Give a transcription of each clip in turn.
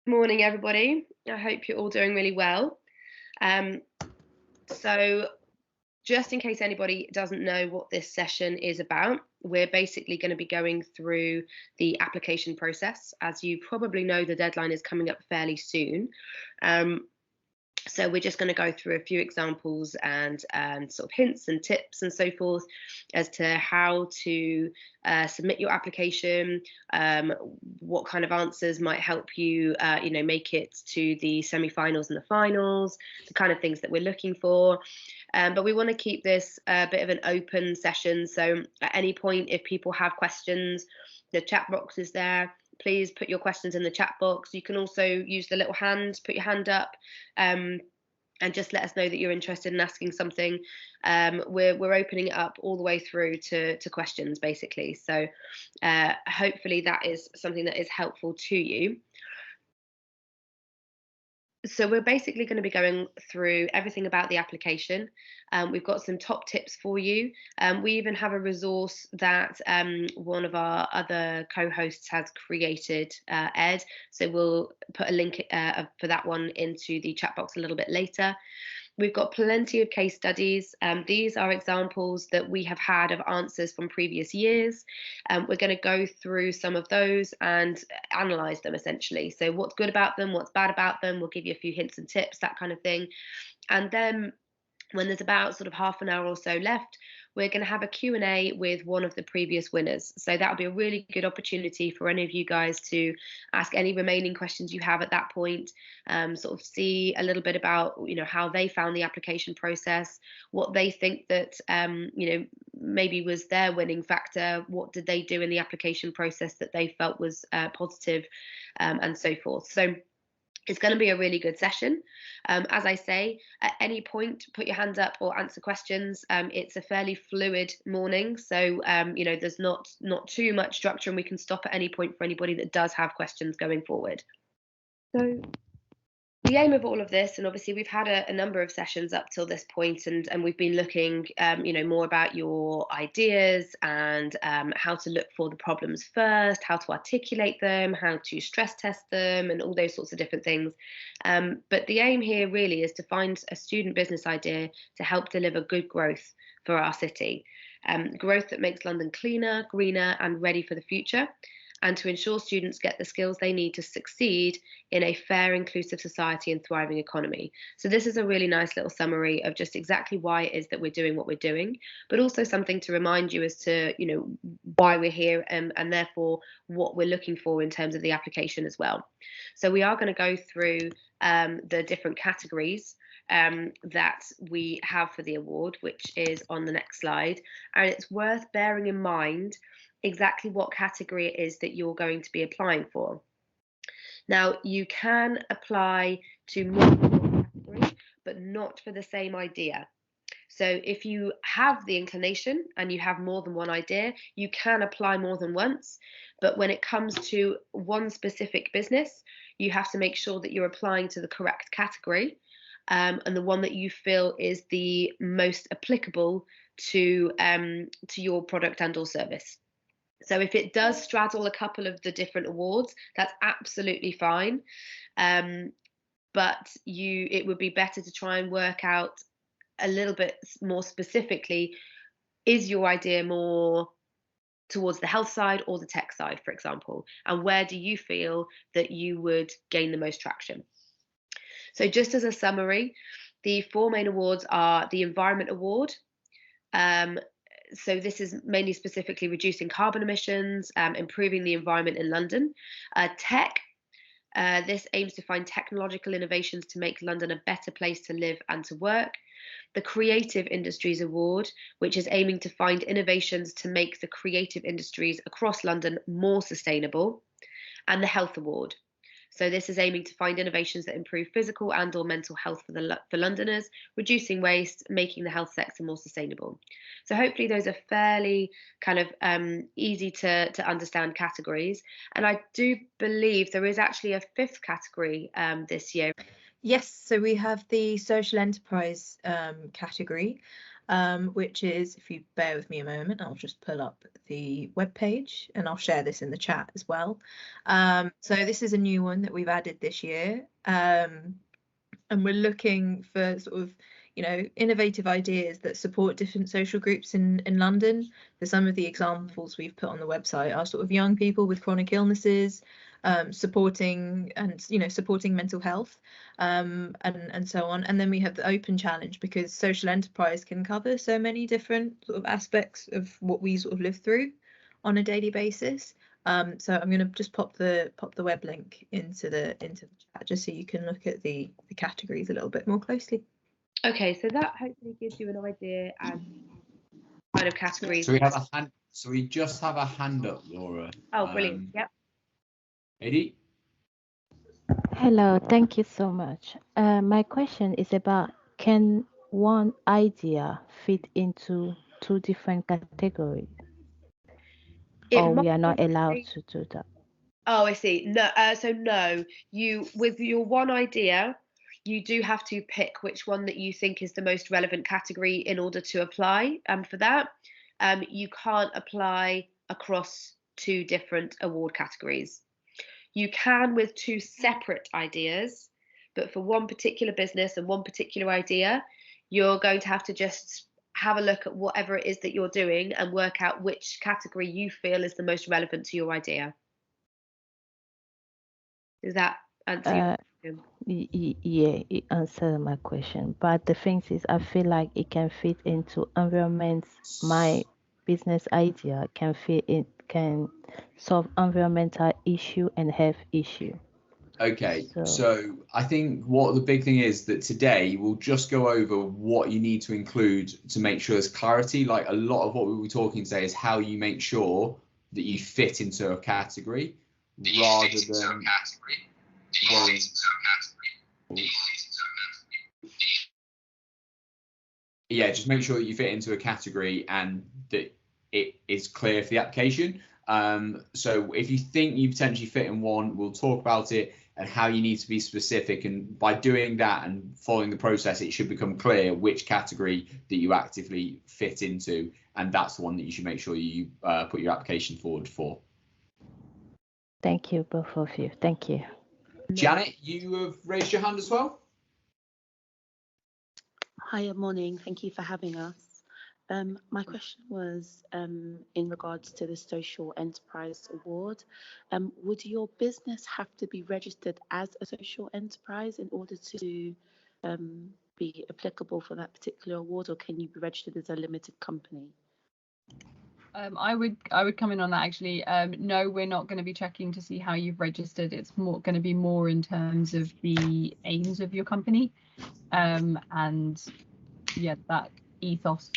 Morning, everybody. I hope you're all doing really well. Um, so, just in case anybody doesn't know what this session is about, we're basically going to be going through the application process. As you probably know, the deadline is coming up fairly soon. Um, so we're just going to go through a few examples and sort of hints and tips and so forth as to how to submit your application, um, what kind of answers might help you, make it to the semi-finals and the finals, the kind of things that we're looking for. But we want to keep this a bit of an open session. So at any point, if people have questions, the chat box is there. Please put your questions in the chat box. You can also use the little hand, put your hand up, um, and just let us know that you're interested in asking something. We're opening it up all the way through to questions, basically. So hopefully that is something that is helpful to you. So we're basically going to be going through everything about the application. We've got some top tips for you. We even have a resource that one of our other co-hosts has created, Ed. So we'll put a link for that one into the chat box a little bit later. We've got plenty of case studies. These are examples that we have had of answers from previous years. We're going to go through some of those and analyze them essentially. So what's good about them, what's bad about them, we'll give you a few hints and tips, that kind of thing. And then when there's about sort of half an hour or so left, we're going to have a Q&A with one of the previous winners. So that'll be a really good opportunity for any of you guys to ask any remaining questions you have at that point, sort of see a little bit about, how they found the application process, what they think that, maybe was their winning factor, what did they do in the application process that they felt was positive, and so forth. So it's going to be a really good session. As I say, at any point, put your hand up or answer questions. It's a fairly fluid morning, so there's not too much structure, and we can stop at any point for anybody that does have questions going forward. So the aim of all of this, and obviously we've had a number of sessions up till this point, and we've been looking, more about your ideas and how to look for the problems first, how to articulate them, how to stress test them, and all those sorts of different things. But the aim here really is to find a student business idea to help deliver good growth for our city, growth that makes London cleaner, greener, and ready for the future, and to ensure students get the skills they need to succeed in a fair, inclusive society and thriving economy. So this is a really nice little summary of just exactly why it is that we're doing what we're doing, but also something to remind you as to, why we're here, and therefore what we're looking for in terms of the application as well. So we are going to go through the different categories that we have for the award, which is on the next slide. And it's worth bearing in mind exactly what category it is that you're going to be applying for. Now, you can apply to multiple categories, but not for the same idea. So if you have the inclination and you have more than one idea, you can apply more than once. But when it comes to one specific business, you have to make sure that you're applying to the correct category, and the one that you feel is the most applicable to your product and or service. So if it does straddle a couple of the different awards, that's absolutely fine. But it would be better to try and work out a little bit more specifically, is your idea more towards the health side or the tech side, for example? And where do you feel that you would gain the most traction? So just as a summary, the four main awards are the Environment Award. So this is mainly specifically reducing carbon emissions, improving the environment in London. Tech, this aims to find technological innovations to make London a better place to live and to work. The Creative Industries Award, which is aiming to find innovations to make the creative industries across London more sustainable. And the Health Award. So this is aiming to find innovations that improve physical and or mental health for Londoners, reducing waste, making the health sector more sustainable. So hopefully those are fairly kind of easy to understand categories. And I do believe there is actually a fifth category this year. Yes, so we have the social enterprise category, which is, if you bear with me a moment, I'll just pull up the webpage and I'll share this in the chat as well. So this is a new one that we've added this year, and we're looking for sort of, you know, innovative ideas that support different social groups in London. For some of the examples we've put on the website are sort of young people with chronic illnesses, supporting mental health, and so on. And then we have the open challenge, because social enterprise can cover so many different sort of aspects of what we sort of live through on a daily basis. So I'm going to just pop the web link into the chat, just so you can look at the categories a little bit more closely. Okay, so that hopefully gives you an idea as kind of categories. So we have a hand. So we just have a hand up, Laura. Oh, brilliant! Yep. Eddie. Hello, thank you so much. My question is about, can one idea fit into 2 different categories? Or we are not allowed to do that? Oh, I see. No, so no, you, with your one idea, you do have to pick which one that you think is the most relevant category in order to apply for that. You can't apply across 2 different award categories. You can with 2 separate ideas, but for one particular business and one particular idea, you're going to have to just have a look at whatever it is that you're doing and work out which category you feel is the most relevant to your idea. Does that answer your question? Yeah, it answered my question. But the thing is, I feel like it can fit into environments. My business idea can solve environmental issue and health issue. Okay, so I think what the big thing is that today we'll just go over what you need to include to make sure there's clarity. Like, a lot of what we were talking today is how you make sure that you fit into a category, rather than yeah, just make sure that you fit into a category and that it is clear for the application. So if you think you potentially fit in one, we'll talk about it and how you need to be specific. And by doing that and following the process, it should become clear which category that you actively fit into. And that's the one that you should make sure you put your application forward for. Thank you, both of you. Thank you. Janet, you have raised your hand as well. Hi, morning. Thank you for having us. My question was in regards to the Social Enterprise Award. Would your business have to be registered as a social enterprise in order to be applicable for that particular award, or can you be registered as a limited company? I would come in on that actually. No, we're not going to be checking to see how you've registered. It's going to be more in terms of the aims of your company, and yeah, that ethos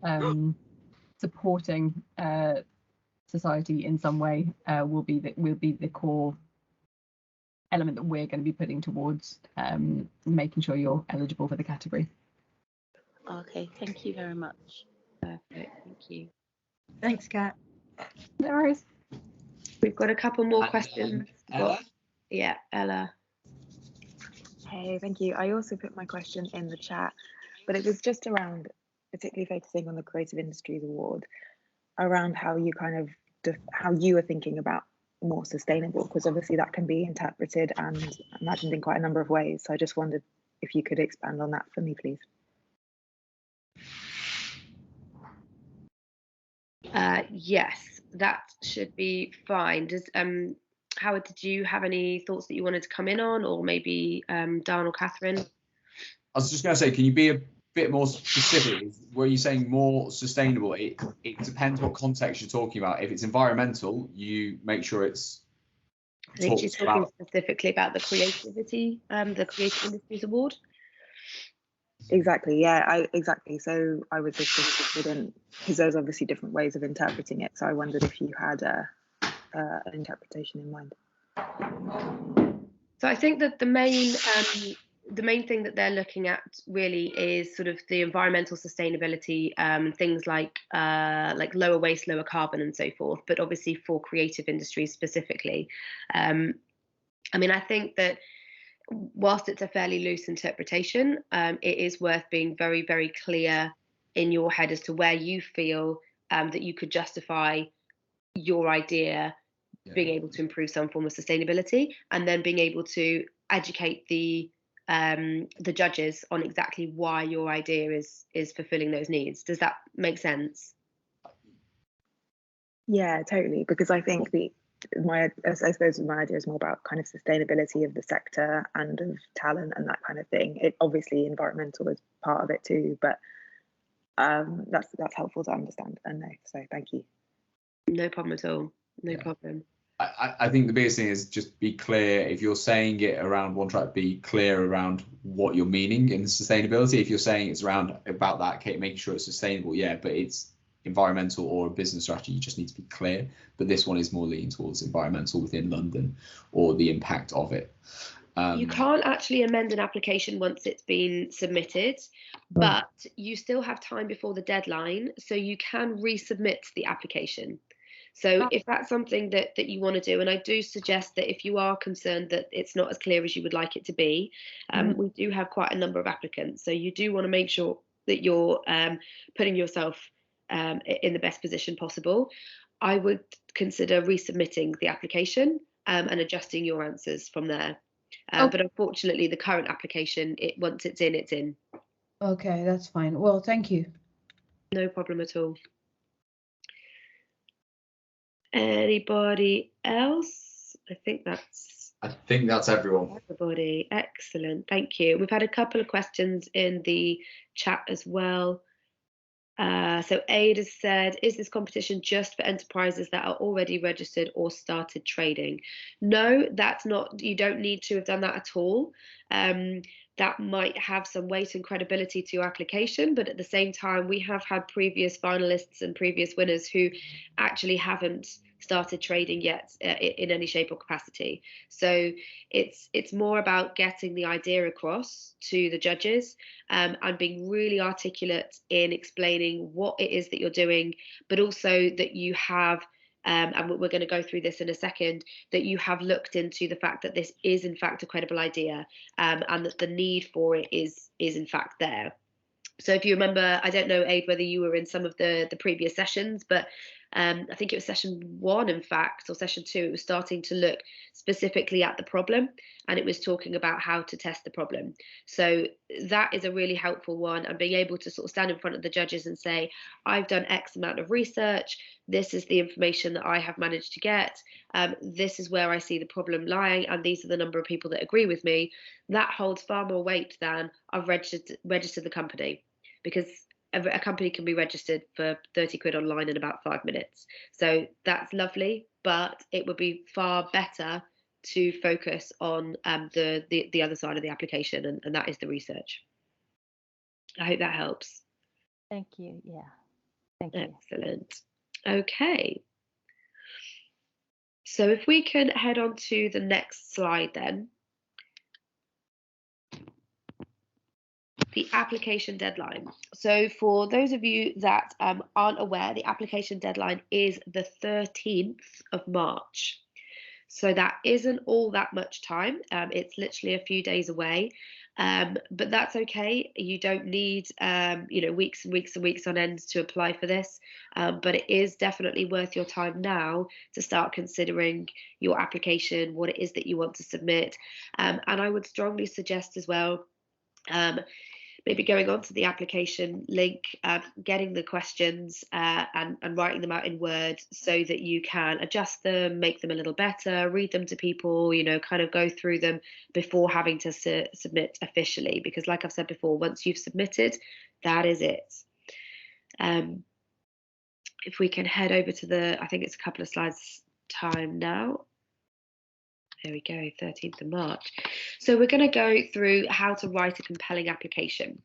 of supporting society in some way will be the core element that we're going to be putting towards making sure you're eligible for the category. Okay, thank you very much. Perfect, thank you. Thanks, Kat. No worries. We've got a couple more questions. Ella? Yeah, Ella. Hey, thank you. I also put my question in the chat, but it was just around, particularly focusing on the Creative Industries Award, around how you how you are thinking about more sustainable, because obviously that can be interpreted and imagined in quite a number of ways. So I just wondered if you could expand on that for me, please. Yes, that should be fine. Does Howard, did you have any thoughts that you wanted to come in on, or maybe Dan or Catherine? I was just going to say, can you be a bit more specific? Were you saying more sustainable? It depends what context you're talking about. If it's environmental, you make sure it's. I think she's talking specifically about the creativity, the Creative Industries Award. Exactly, yeah, exactly. So I was just interested in, because there's obviously different ways of interpreting it. So I wondered if you had an interpretation in mind. So I think that the main thing that they're looking at really is sort of the environmental sustainability, things like lower waste, lower carbon, and so forth. But obviously for creative industries specifically, I mean, I think that whilst it's a fairly loose interpretation, it is worth being very, very clear in your head as to where you feel that you could justify your idea being able to improve some form of sustainability, and then being able to educate the judges on exactly why your idea is fulfilling those needs. Does that make sense? Yeah, totally. Because I think I suppose my idea is more about kind of sustainability of the sector and of talent and that kind of thing. It obviously environmental is part of it too, but that's helpful to understand and know. So thank you. No problem at all. No problem. I think the biggest thing is just be clear. If you're saying it around one track, be clear around what you're meaning in sustainability. If you're saying it's around about that, okay, making sure it's sustainable, yeah, but it's environmental or a business strategy, you just need to be clear. But this one is more leaning towards environmental within London or the impact of it. You can't actually amend an application once it's been submitted, but you still have time before the deadline, so you can resubmit the application. So if that's something that you want to do, and I do suggest that if you are concerned that it's not as clear as you would like it to be, we do have quite a number of applicants. So you do want to make sure that you're putting yourself in the best position possible. I would consider resubmitting the application and adjusting your answers from there. But unfortunately, the current application, once it's in, it's in. Okay, that's fine. Well, thank you. No problem at all. Anybody else? I think that's everyone. Everybody. Excellent. Thank you. We've had a couple of questions in the chat as well. So Aid has said, is this competition just for enterprises that are already registered or started trading? No, that's not. You don't need to have done that at all. That might have some weight and credibility to your application, but at the same time, we have had previous finalists and previous winners who actually haven't started trading yet in any shape or capacity. So it's more about getting the idea across to the judges and being really articulate in explaining what it is that you're doing, but also that you have and we're going to go through this in a second, that you have looked into the fact that this is in fact a credible idea and that the need for it is in fact there. So if you remember, I don't know, Aid, whether you were in some of the previous sessions, but I think it was session 1, in fact, or session 2, it was starting to look specifically at the problem, and it was talking about how to test the problem. So that is a really helpful one, and being able to sort of stand in front of the judges and say, I've done X amount of research, this is the information that I have managed to get, this is where I see the problem lying, and these are the number of people that agree with me. That holds far more weight than I've registered the company, because a company can be registered for 30 quid online in about 5 minutes. So that's lovely, but it would be far better to focus on the other side of the application, and that is the research. I hope that helps. Thank you. Yeah. Thank you. Excellent. Okay. So if we can head on to the next slide then. The application deadline. So for those of you that aren't aware, the application deadline is the 13th of March. So that isn't all that much time. It's literally a few days away, but that's okay. You don't need weeks and weeks and weeks on end to apply for this, but it is definitely worth your time now to start considering your application, what it is that you want to submit, and I would strongly suggest as well maybe going on to the application link, getting the questions and writing them out in Word so that you can adjust them, make them a little better, read them to people, kind of go through them before having to submit officially. Because like I've said before, once you've submitted, that is it. If we can head over to I think it's a couple of slides time now. There we go, 13th of March. So we're going to go through how to write a compelling application.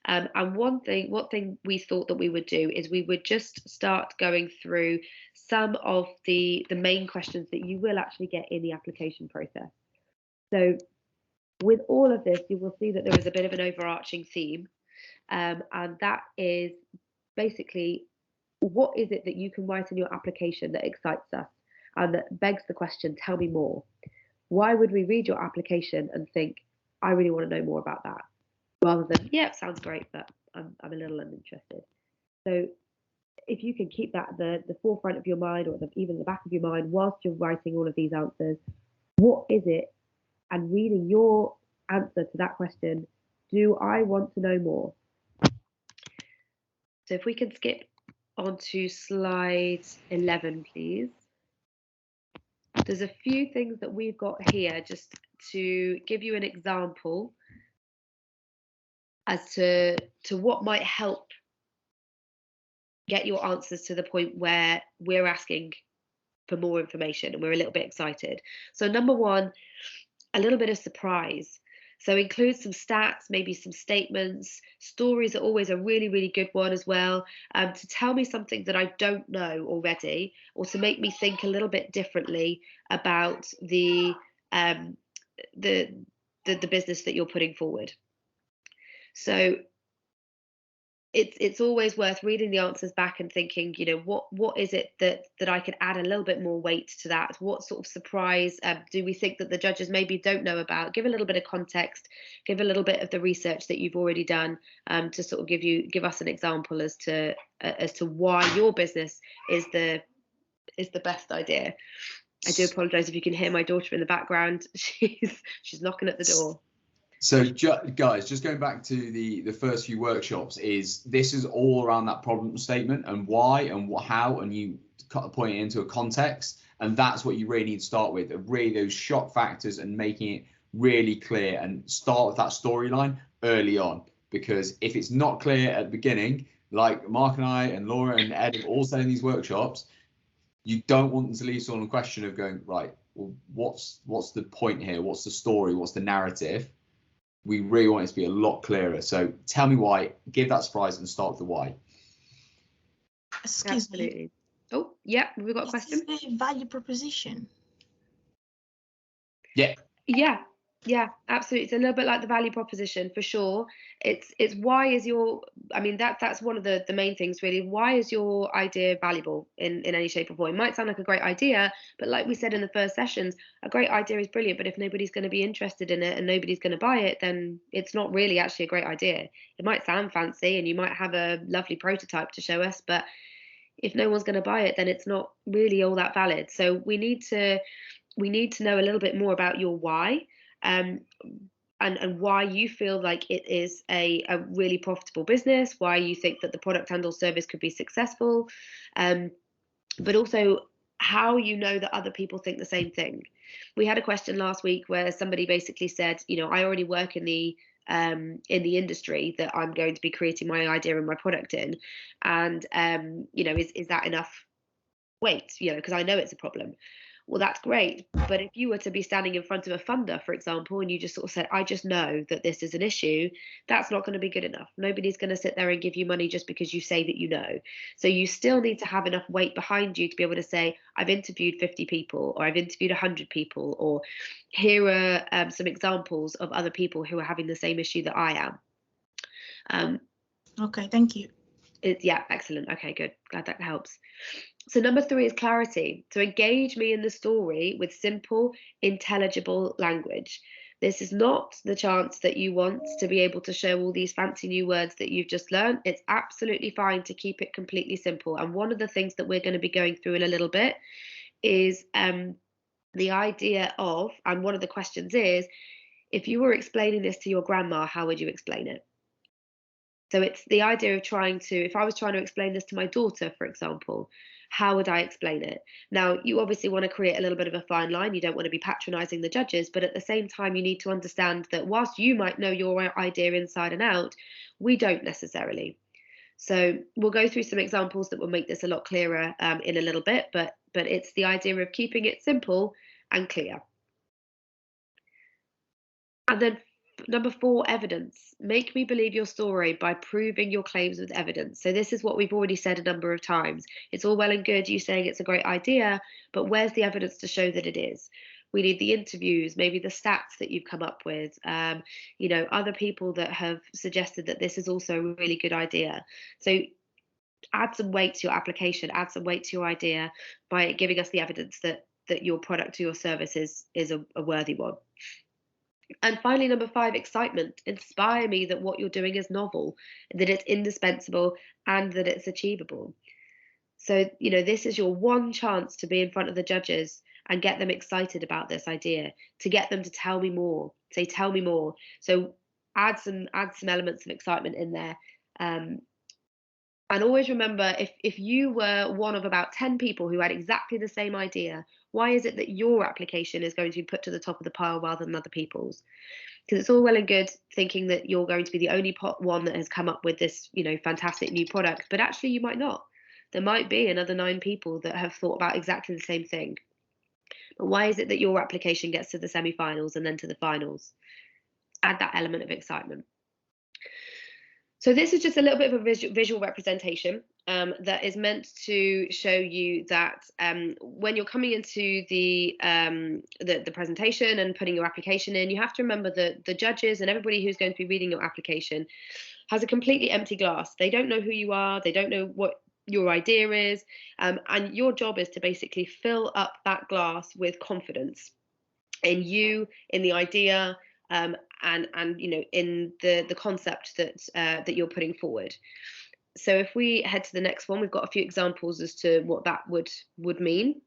And one thing we thought that we would do is we would just start going through some of the main questions that you will actually get in the application process. So with all of this, you will see that there is a bit of an overarching theme, and that is basically, what is it that you can write in your application that excites us and that begs the question, tell me more? Why would we read your application and think, I really want to know more about that? Rather than, yeah, it sounds great, but I'm a little uninterested. So if you can keep that the forefront of your mind, or even the back of your mind whilst you're writing all of these answers, what is it? And reading your answer to that question, do I want to know more? So if we can skip on to slide 11, please. There's a few things that we've got here just to give you an example as to what might help get your answers to the point where we're asking for more information and we're a little bit excited. So number one, a little bit of surprise. So include some stats, maybe some statements. Stories are always a really, really good one as well. To tell me something that I don't know already, or to make me think a little bit differently about the business that you're putting forward. So it's always worth reading the answers back and thinking, you know, what is it that I could add a little bit more weight to that? What sort of surprise do we think that the judges maybe don't know about? Give a little bit of context, give a little bit of the research that you've already done, to sort of give us an example as to why your business is the best idea. I do apologize if you can hear my daughter in the background. She's knocking at the door. So guys, just going back to the first few workshops, this is all around that problem statement and why and how, and you point it into a context, and that's what you really need to start with, really those shock factors and making it really clear, and start with that storyline early on, because if it's not clear at the beginning, like Mark and I and Laura and Ed have all said in these workshops, you don't want them to leave someone a question of going, right, well, what's the point here? What's the story? What's the narrative? We really want it to be a lot clearer. So tell me why, give that surprise, and start with the why. Excuse Absolutely. me. Oh, yeah, we've got a question. Is the value proposition? Yeah. Yeah, absolutely. It's a little bit like the value proposition for sure. It's why is your, I mean, that's one of the main things really. Why is your idea valuable in any shape or form? It might sound like a great idea, but like we said in the first sessions, a great idea is brilliant, but if nobody's going to be interested in it and nobody's going to buy it, then it's not really actually a great idea. It might sound fancy and you might have a lovely prototype to show us, but if no one's going to buy it, then it's not really all that valid. So we need to know a little bit more about your why, and why you feel like it is a really profitable business, why you think that the product and or service could be successful, but also how you know that other people think the same thing. We had a question last week where somebody basically said, you know, I already work in the industry that I'm going to be creating my idea and my product in, and you know, is that enough weight, you know, because I know it's a problem. Well, that's great, but if you were to be standing in front of a funder, for example, and you just sort of said, I just know that this is an issue, that's not going to be good enough. Nobody's going to sit there and give you money just because you say that you know. So you still need to have enough weight behind you to be able to say, I've interviewed 50 people, or I've interviewed 100 people, or here are some examples of other people who are having the same issue that I am. Okay, thank you. Yeah, excellent. Okay, good. Glad that helps. So number 3 is clarity. So engage me in the story with simple, intelligible language. This is not the chance that you want to be able to show all these fancy new words that you've just learned. It's absolutely fine to keep it completely simple. And one of the things that we're going to be going through in a little bit is the idea of, and one of the questions is, if you were explaining this to your grandma, how would you explain it? So it's the idea of if I was trying to explain this to my daughter, for example, how would I explain it? Now, you obviously want to create a little bit of a fine line. You don't want to be patronizing the judges, but at the same time, you need to understand that whilst you might know your idea inside and out, we don't necessarily. So we'll go through some examples that will make this a lot clearer in a little bit, but it's the idea of keeping it simple and clear. And then number 4, evidence. Make me believe your story by proving your claims with evidence. So this is what we've already said a number of times. It's all well and good you saying it's a great idea, but where's the evidence to show that it is? We need the interviews, maybe the stats that you've come up with, you know, other people that have suggested that this is also a really good idea. So add some weight to your application, add some weight to your idea by giving us the evidence that your product or your service is a worthy one. And finally, number 5, excitement. Inspire me that what you're doing is novel, that it's indispensable, and that it's achievable. So, you know, this is your one chance to be in front of the judges and get them excited about this idea, to get them to tell me more, say, tell me more. So add some elements of excitement in there. And always remember, if you were one of about 10 people who had exactly the same idea, why is it that your application is going to be put to the top of the pile rather than other people's? Because it's all well and good thinking that you're going to be the only one that has come up with this, you know, fantastic new product, but actually you might not. There might be another 9 people that have thought about exactly the same thing. But why is it that your application gets to the semi-finals and then to the finals? Add that element of excitement. So this is just a little bit of a visual representation that is meant to show you that when you're coming into the presentation and putting your application in, you have to remember that the judges and everybody who's going to be reading your application has a completely empty glass. They don't know who you are. They don't know what your idea is. And your job is to basically fill up that glass with confidence in you, in the idea, and you know, in the concept that you're putting forward. So if we head to the next one, we've got a few examples as to what that would mean.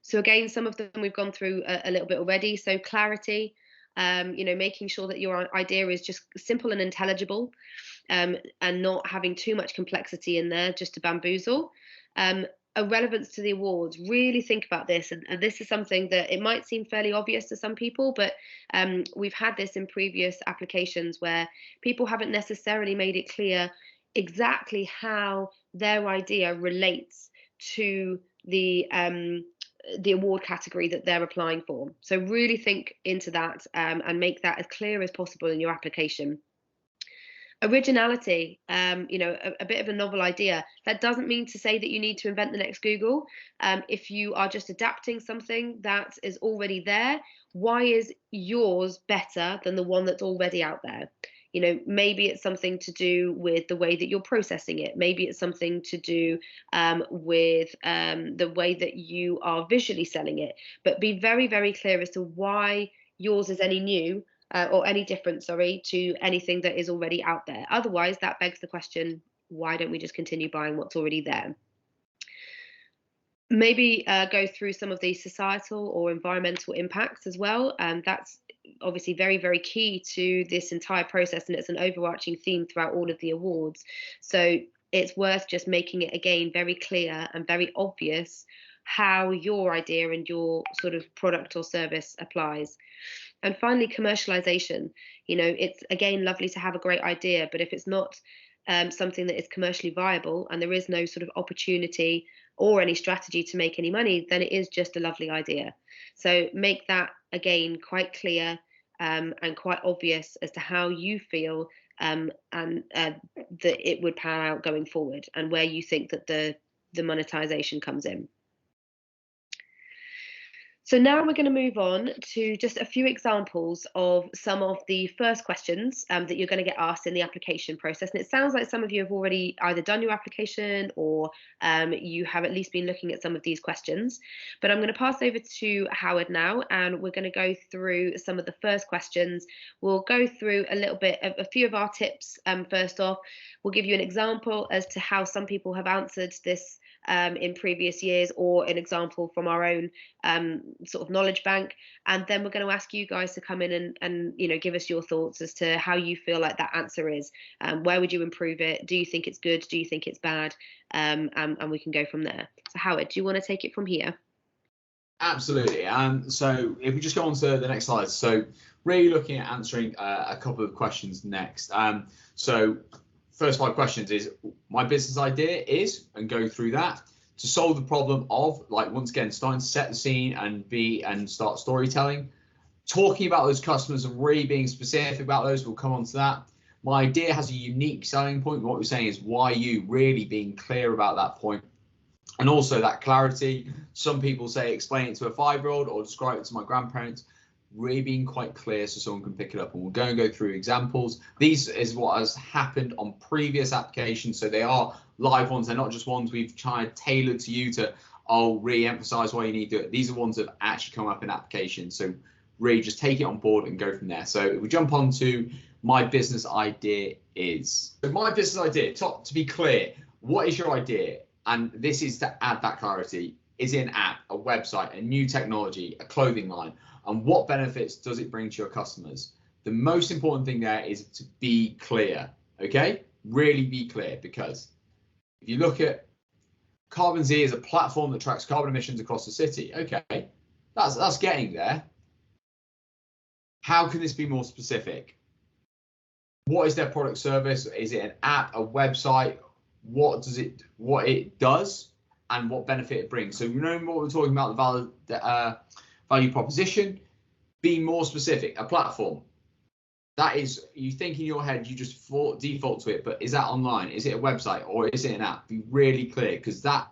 So again, some of them we've gone through a little bit already. So clarity, you know, making sure that your idea is just simple and intelligible, and not having too much complexity in there just to bamboozle. A relevance to the awards. Really think about this, and this is something that it might seem fairly obvious to some people, but we've had this in previous applications where people haven't necessarily made it clear exactly how their idea relates to the award category that they're applying for. So really think into that and make that as clear as possible in your application. Originality, you know, a bit of a novel idea. That doesn't mean to say that you need to invent the next Google. If you are just adapting something that is already there, why is yours better than the one that's already out there? You know, maybe it's something to do with the way that you're processing it. Maybe it's something to do with the way that you are visually selling it. But be very, very clear as to why yours is any new or any different, sorry, to anything that is already out there. Otherwise, that begs the question, why don't we just continue buying what's already there? Maybe go through some of the societal or environmental impacts as well. That's obviously very, very key to this entire process, and it's an overarching theme throughout all of the awards. So it's worth just making it, again, very clear and very obvious how your idea and your sort of product or service applies. And finally, commercialization. You know, it's, again, lovely to have a great idea, but if it's not something that is commercially viable and there is no sort of opportunity or any strategy to make any money, then it is just a lovely idea. So make that, again, quite clear and quite obvious as to how you feel and that it would pan out going forward, and where you think that the monetization comes in. So now we're going to move on to just a few examples of some of the first questions that you're going to get asked in the application process. And it sounds like some of you have already either done your application or you have at least been looking at some of these questions. But I'm going to pass over to Howard now, and we're going to go through some of the first questions. We'll go through a little bit of a few of our tips. First off, we'll give you an example as to how some people have answered this in previous years, or an example from our own sort of knowledge bank, and then we're going to ask you guys to come in and you know, give us your thoughts as to how you feel like that answer is. Where would you improve it? Do you think it's good? Do you think it's bad? And we can go from there. So Howard, do you want to take it from here? Absolutely. So if we just go on to the next slide, so really looking at answering a couple of questions next. So first 5 questions is, my business idea is, and go through that to solve the problem of, like, once again, starting to set the scene and start storytelling, talking about those customers and really being specific about those. We'll come on to that. My idea has a unique selling point. What we're saying is why you, really being clear about that point. And also that clarity. Some people say explain it to a 5-year-old or describe it to my grandparents. Really being quite clear so someone can pick it up, and we'll go through examples. These is what has happened on previous applications, so they are live ones. They're not just ones we've tried tailored to you to really emphasize why you need to do it. These are ones that have actually come up in applications, so really just take it on board and go from there. So if we jump on to my business idea is. So my business idea, to be clear, what is your idea? And this is to add that clarity. Is it an app, a website, a new technology, a clothing line? And what benefits does it bring to your customers? The most important thing there is to be clear, okay? Really be clear, because if you look at Carbon Z is a platform that tracks carbon emissions across the city. Okay, that's getting there. How can this be more specific? What is their product service? Is it an app, a website? What it does, and what benefit it brings? So remember what we're talking about, the value proposition. Be more specific. A platform. That is, you think in your head, you just default to it, but is that online? Is it a website, or is it an app? Be really clear, because that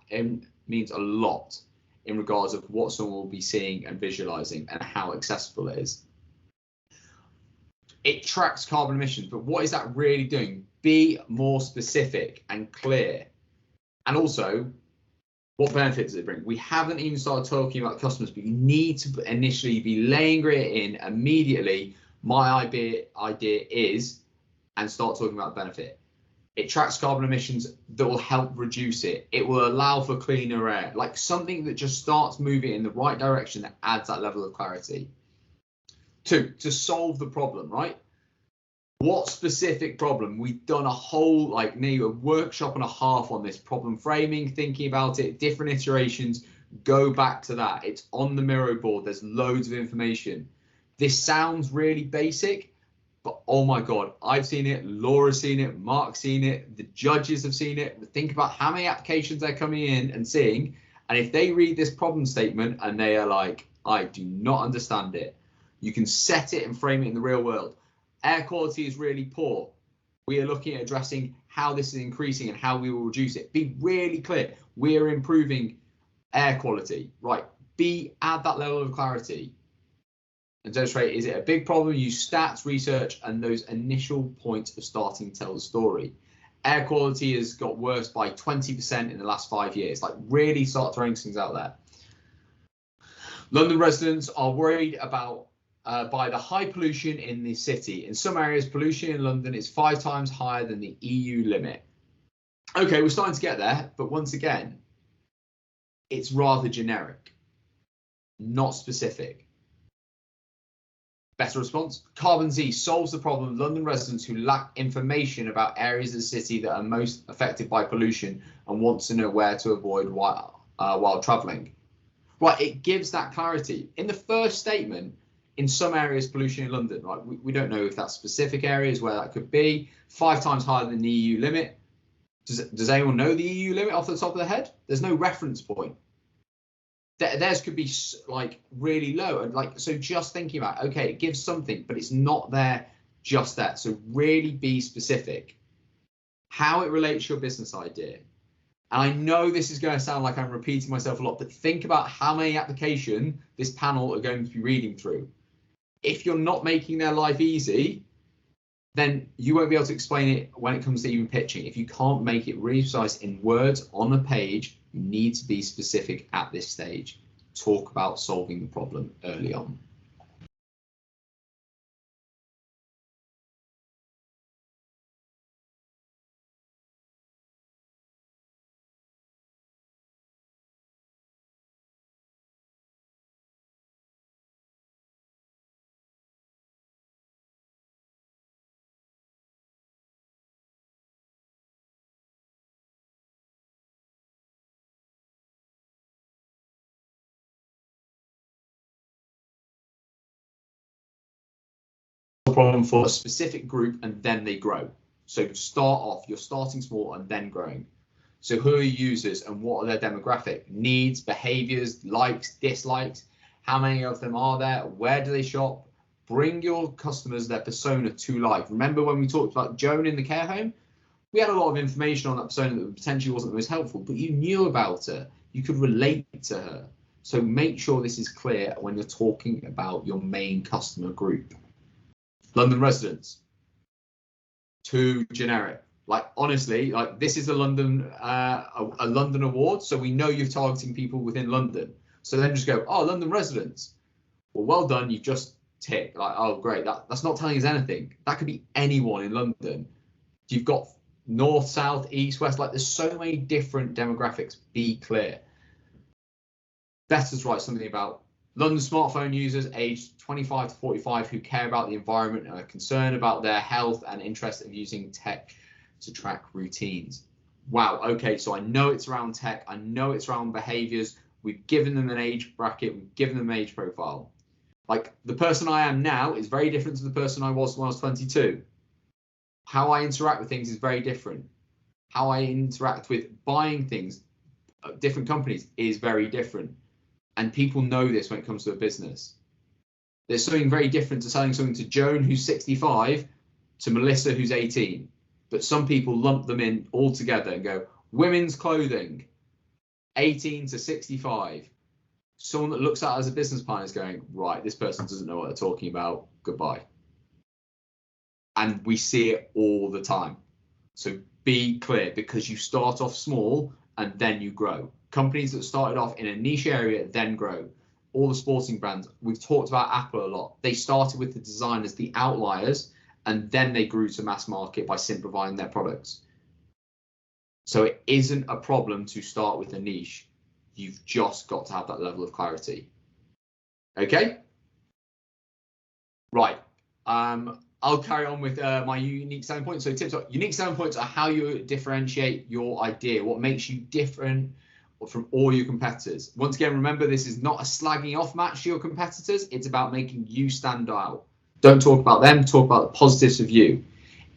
means a lot in regards of what someone will be seeing and visualizing and how accessible it is. It tracks carbon emissions, but what is that really doing? Be more specific and clear. And also, what benefits does it bring? We haven't even started talking about customers, but you need to initially be laying it in immediately. My idea is, and start talking about benefit. It tracks carbon emissions that will help reduce it. It will allow for cleaner air, like something that just starts moving in the right direction that adds that level of clarity. 2, to solve the problem, right? What specific problem? We've done a whole, like, nearly a workshop and a half on this problem framing, thinking about it, different iterations. Go back to that. It's on the Miro board. There's loads of information. This sounds really basic, but oh my God, I've seen it, Laura's seen it, Mark's seen it, the judges have seen it. Think about how many applications they're coming in and seeing. And if they read this problem statement and they are like, I do not understand it, you can set it and frame it in the real world. Air quality is really poor. We are looking at addressing how this is increasing and how we will reduce it. Be really clear. We are improving air quality, right? Add that level of clarity. And demonstrate, is it a big problem? Use stats, research, and those initial points of starting to tell the story. Air quality has got worse by 20% in the last 5 years. Like, really start throwing things out there. London residents are worried about by the high pollution in the city. In some areas, pollution in London is 5 times higher than the EU limit. Okay, we're starting to get there, but once again, it's rather generic, not specific. Better response. Carbon Z solves the problem of London residents who lack information about areas of the city that are most affected by pollution and want to know where to avoid while travelling. Right, it gives that clarity. In the first statement, in some areas, pollution in London, right, we don't know if that's specific areas where that could be. 5 times higher than the EU limit. Does anyone know the EU limit off the top of their head? There's no reference point. Theirs could be like really low, and like, so just thinking about, okay, it gives something, but it's not there just that. So really be specific. How it relates to your business idea. And I know this is going to sound like I'm repeating myself a lot, but think about how many applications this panel are going to be reading through. If you're not making their life easy, then you won't be able to explain it when it comes to even pitching. If you can't make it really precise in words on a page, you need to be specific at this stage. Talk about solving the problem early on. Problem for a specific group, and then they grow. So start off, you're starting small and then growing. So who are your users and what are their demographic needs, behaviors, likes, dislikes? How many of them are there? Where do they shop? Bring your customers, their persona to life. Remember when we talked about Joan in the care home? We had a lot of information on that persona that potentially wasn't the most helpful, but you knew about her. You could relate to her. So make sure this is clear when you're talking about your main customer group. London residents, too generic. Like, honestly, like, this is a London award, so we know you're targeting people within London. So then just go, oh, London residents. Well done, you've just tick. Like, oh, great. That's not telling us anything. That could be anyone in London. You've got north, south, east, west. Like, there's so many different demographics. Be clear. Better's write something about London smartphone users aged 25 to 45 who care about the environment and are concerned about their health and interest in using tech to track routines. Wow, okay, so I know it's around tech, I know it's around behaviors, we've given them an age bracket, we've given them an age profile. Like, the person I am now is very different to the person I was when I was 22. How I interact with things is very different. How I interact with buying things, different companies, is very different. And people know this when it comes to a business. There's something very different to selling something to Joan, who's 65, to Melissa, who's 18. But some people lump them in all together and go, women's clothing, 18 to 65. Someone that looks at it as a business partner is going, right, this person doesn't know what they're talking about. Goodbye. And we see it all the time. So be clear, because you start off small and then you grow. Companies that started off in a niche area then grow. All the sporting brands, we've talked about Apple a lot. They started with the designers, the outliers, and then they grew to mass market by simplifying their products. So it isn't a problem to start with a niche. You've just got to have that level of clarity. Okay? Right. I'll carry on with my unique selling points. So tips, unique selling points are how you differentiate your idea, what makes you different from all your competitors. Once again, remember, this is not a slagging off match to your competitors. It's about making you stand out. Don't talk about them, talk about the positives of you.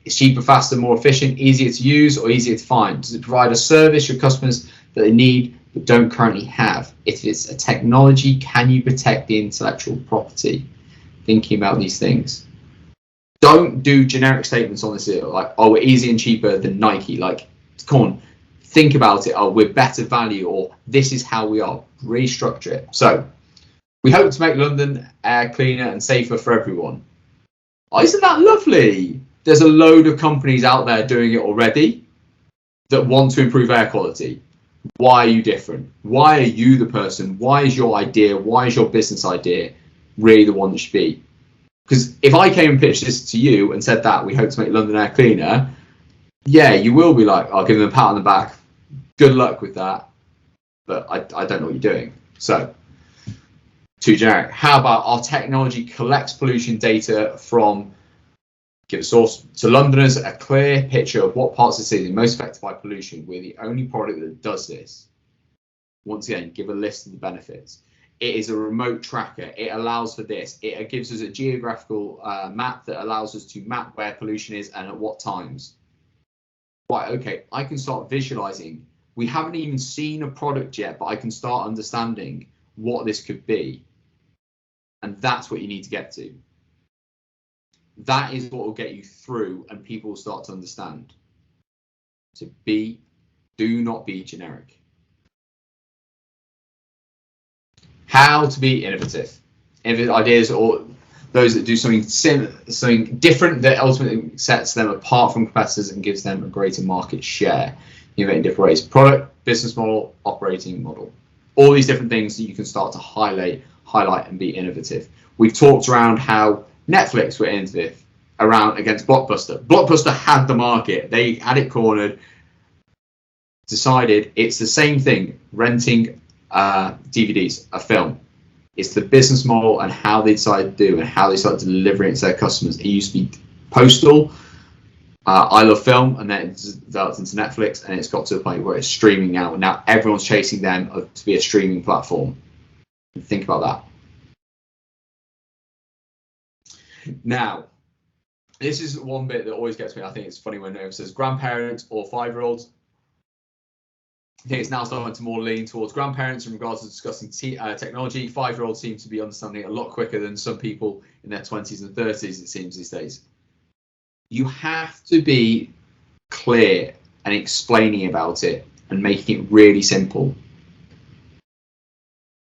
It's cheaper, faster, more efficient, easier to use or easier to find. Does it provide a service your customers that they need but don't currently have? If it's a technology, can you protect the intellectual property? Thinking about these things. Don't do generic statements on this, like, oh, we're easier and cheaper than Nike. Like, come on, think about it. Oh, we're better value, or this is how we are. Restructure it. So we hope to make London air cleaner and safer for everyone. Oh, isn't that lovely? There's a load of companies out there doing it already that want to improve air quality. Why are you different? Why are you the person? Why is your idea, why is your business idea really the one that should be? Because if I came and pitched this to you and said that we hope to make London air cleaner, yeah, you will be like, I'll give them a pat on the back. Good luck with that. But I don't know what you're doing. So, too generic. How about our technology collects pollution data from, give a source to Londoners a clear picture of what parts of the city are most affected by pollution. We're the only product that does this. Once again, give a list of the benefits. It is a remote tracker. It allows for this. It gives us a geographical map that allows us to map where pollution is and at what times. Right, okay, I can start visualizing. We haven't even seen a product yet, but I can start understanding what this could be. And that's what you need to get to. That is what will get you through and people will start to understand. So do not be generic. How to be innovative. Innovative ideas, or those that do something different that ultimately sets them apart from competitors and gives them a greater market share. Innovate in different ways. Product, business model, operating model. All these different things that you can start to highlight and be innovative. We've talked around how Netflix were innovative against Blockbuster. Blockbuster had the market. They had it cornered, decided it's the same thing, renting DVDs, a film. It's the business model and how they decided to do and how they started delivering it to their customers. It used to be postal, I Love Film, and then it developed into Netflix, and it's got to the point where it's streaming now. And now everyone's chasing them to be a streaming platform. Think about that. Now, this is one bit that always gets me. I think it's funny when it says grandparents or 5-year-olds. I think it's now starting to more lean towards grandparents in regards to discussing technology. 5-year-olds seem to be understanding it a lot quicker than some people in their 20s and 30s, it seems these days. You have to be clear and explaining about it and making it really simple.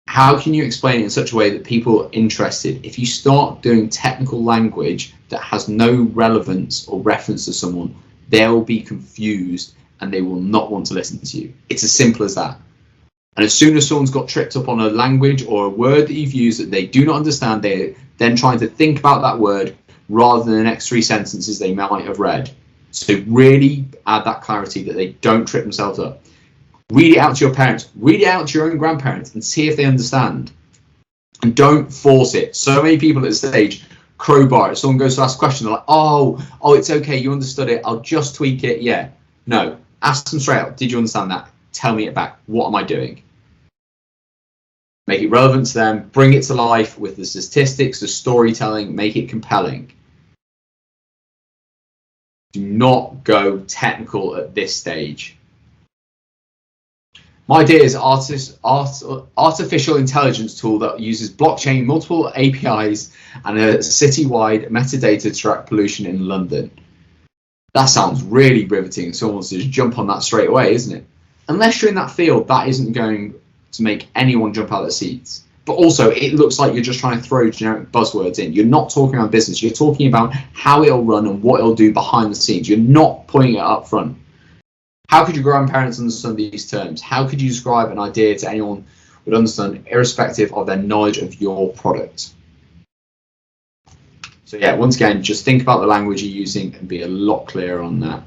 How can you explain it in such a way that people are interested? If you start doing technical language that has no relevance or reference to someone, they'll be confused and they will not want to listen to you. It's as simple as that. And as soon as someone's got tripped up on a language or a word that you've used that they do not understand, they're then trying to think about that word rather than the next 3 sentences they might have read. So really add that clarity that they don't trip themselves up. Read it out to your parents, read it out to your own grandparents and see if they understand. And don't force it. So many people at the stage crowbar it. Someone goes to ask a question, they're like, oh, it's okay, you understood it, I'll just tweak it. Yeah. No, ask them straight out. Did you understand that? Tell me it back. What am I doing? Make it relevant to them, bring it to life with the statistics, the storytelling, make it compelling. Do not go technical at this stage. My idea is artificial intelligence tool that uses blockchain, multiple APIs, and a citywide metadata to track pollution in London. That sounds really riveting. Someone wants to just jump on that straight away, isn't it? Unless you're in that field, that isn't going to make anyone jump out of their seats. But also, it looks like you're just trying to throw generic buzzwords in. You're not talking about business. You're talking about how it'll run and what it'll do behind the scenes. You're not putting it up front. How could your grandparents understand these terms? How could you describe an idea to anyone who would understand, irrespective of their knowledge of your product? So yeah, once again, just think about the language you're using and be a lot clearer on that.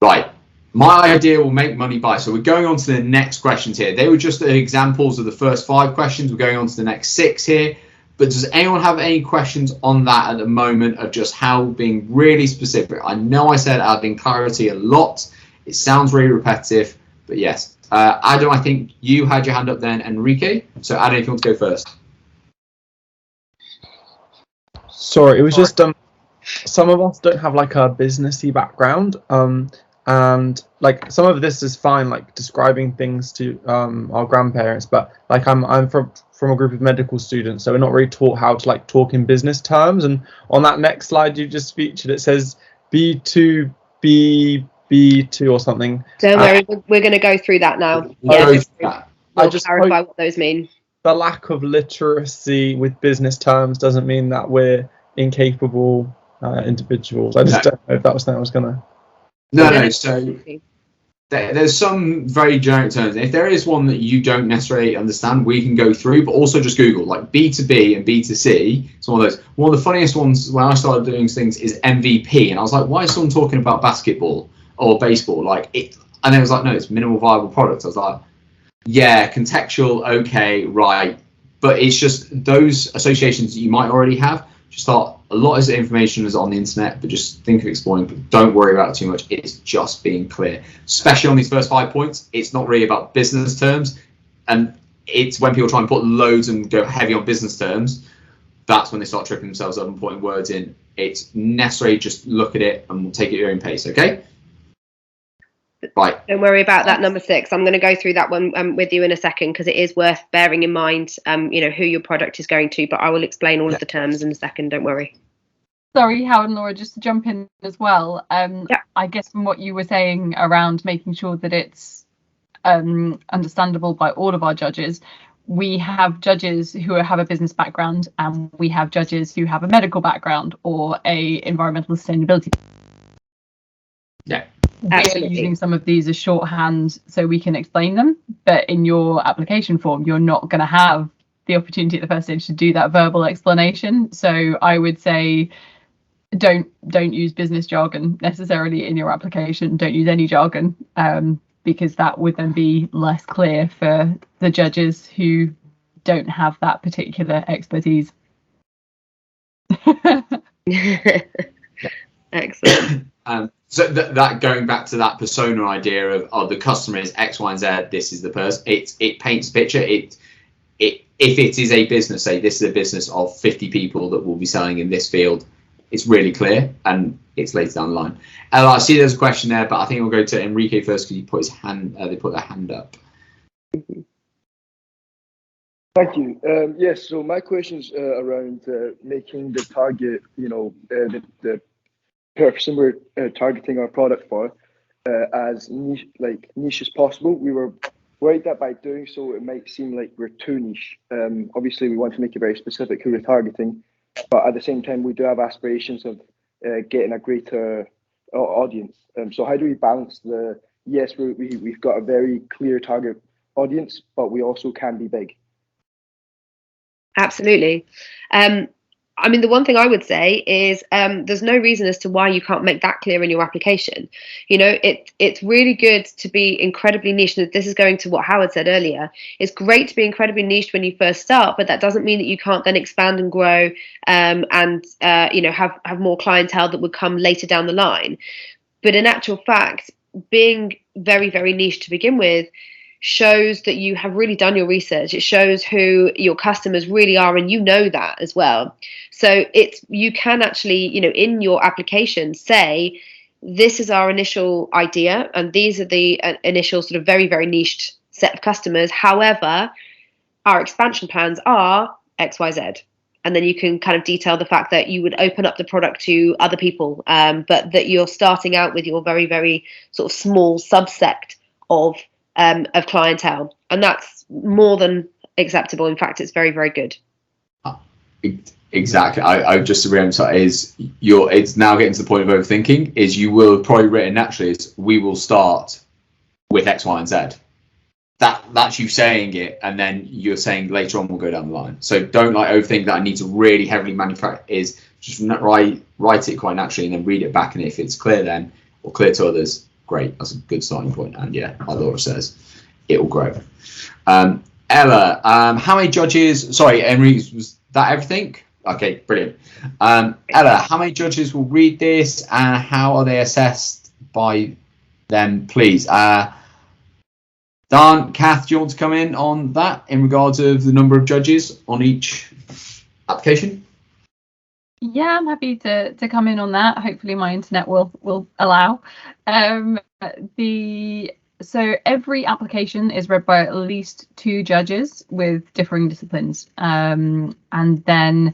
Right, my idea will make money by. So we're going on to the next questions here. They were just examples of the first 5 questions. We're going on to the next 6 here. But does anyone have any questions on that at the moment of just how being really specific? I know I said adding clarity a lot. It sounds really repetitive, but yes. Adam, I think you had your hand up then, Enrique. So Adam, if you want to go first. Sorry, it was just some of us don't have like a businessy background, and like some of this is fine, like describing things to our grandparents, but like I'm from a group of medical students, so we're not really taught how to like talk in business terms. And on that next slide you just featured, it says B2 B2 or something. Don't worry, we're going to go through that now. We'll I just clarify what those mean. The lack of literacy with business terms doesn't mean that we're incapable individuals. I just don't know if that was something I was gonna. No. So there's some very generic terms. If there is one that you don't necessarily understand, we can go through, but also just Google like B2B and B2C. It's one of those. One of the funniest ones when I started doing things is MVP, and I was like, why is someone talking about basketball or baseball? Like it, and then it was like, no, it's minimal viable product. I was like, yeah, contextual, okay, right, but it's just those associations that you might already have. Just thought a lot of information is on the internet, but just think of exploring, but don't worry about it too much. It's just being clear, especially on these first 5 points. It's not really about business terms, and it's when people try and put loads and go heavy on business terms, that's when they start tripping themselves up and putting words in. It's necessary, just look at it and take it at your own pace, okay? Right. Don't worry about that number 6. I'm going to go through that one with you in a second, because it is worth bearing in mind, you know, who your product is going to, but I will explain all of the terms in a second. Don't worry. Sorry, Howard and Laura, just to jump in as well. I guess from what you were saying around making sure that it's understandable by all of our judges, we have judges who have a business background, and we have judges who have a medical background or a environmental sustainability. Yeah. We're using some of these as shorthand so we can explain them, but in your application form you're not going to have the opportunity at the first stage to do that verbal explanation. So I would say don't use business jargon necessarily in your application. Don't use any jargon, because that would then be less clear for the judges who don't have that particular expertise. Excellent. So that going back to that persona idea of the customer is X, Y, and Z. This is the person. It paints a picture. If it is a business, say this is a business of 50 people that will be selling in this field, it's really clear, and it's later down the line. I see there's a question there, but I think we'll go to Enrique first because he put his hand. They put their hand up. Thank you. Yes. So my question's around making the target. You know, the person we're targeting our product for as niche as possible. We were worried that by doing so it might seem like we're too niche. Obviously we want to make it very specific who we're targeting, but at the same time we do have aspirations of getting a greater audience. So how do we balance the yes, we've got a very clear target audience, but we also can be big. Absolutely. I mean, the one thing I would say is there's no reason as to why you can't make that clear in your application. You know, it's really good to be incredibly niche. And this is going to what Howard said earlier. It's great to be incredibly niche when you first start, but that doesn't mean that you can't then expand and grow and you know, have more clientele that would come later down the line. But in actual fact, being very, very niche to begin with shows that you have really done your research. It shows who your customers really are, and you know that as well. So you can actually, you know, in your application say, this is our initial idea and these are the initial sort of very, very niched set of customers. However, our expansion plans are XYZ. And then you can kind of detail the fact that you would open up the product to other people, but that you're starting out with your very, very sort of small subset of clientele, and that's more than acceptable. In fact, it's very, very good. Exactly. I just to re-emphasize is it's now getting to the point of overthinking. Is you will have probably written naturally is we will start with X, Y, and Z. That's you saying it, and then you're saying later on we'll go down the line. So don't like overthink that I need to really heavily manufacture. Is just write it quite naturally and then read it back, and if it's clear then or clear to others, great, that's a good starting point. And yeah, like Laura says, it will grow. Ella, how many judges? Sorry, Henry, was that everything? Okay, brilliant. Ella, how many judges will read this, and how are they assessed by them, please? Dan, Kath, do you want to come in on that in regards of the number of judges on each application? Yeah, I'm happy to come in on that. Hopefully my internet will allow. So every application is read by at least 2 judges with differing disciplines. And then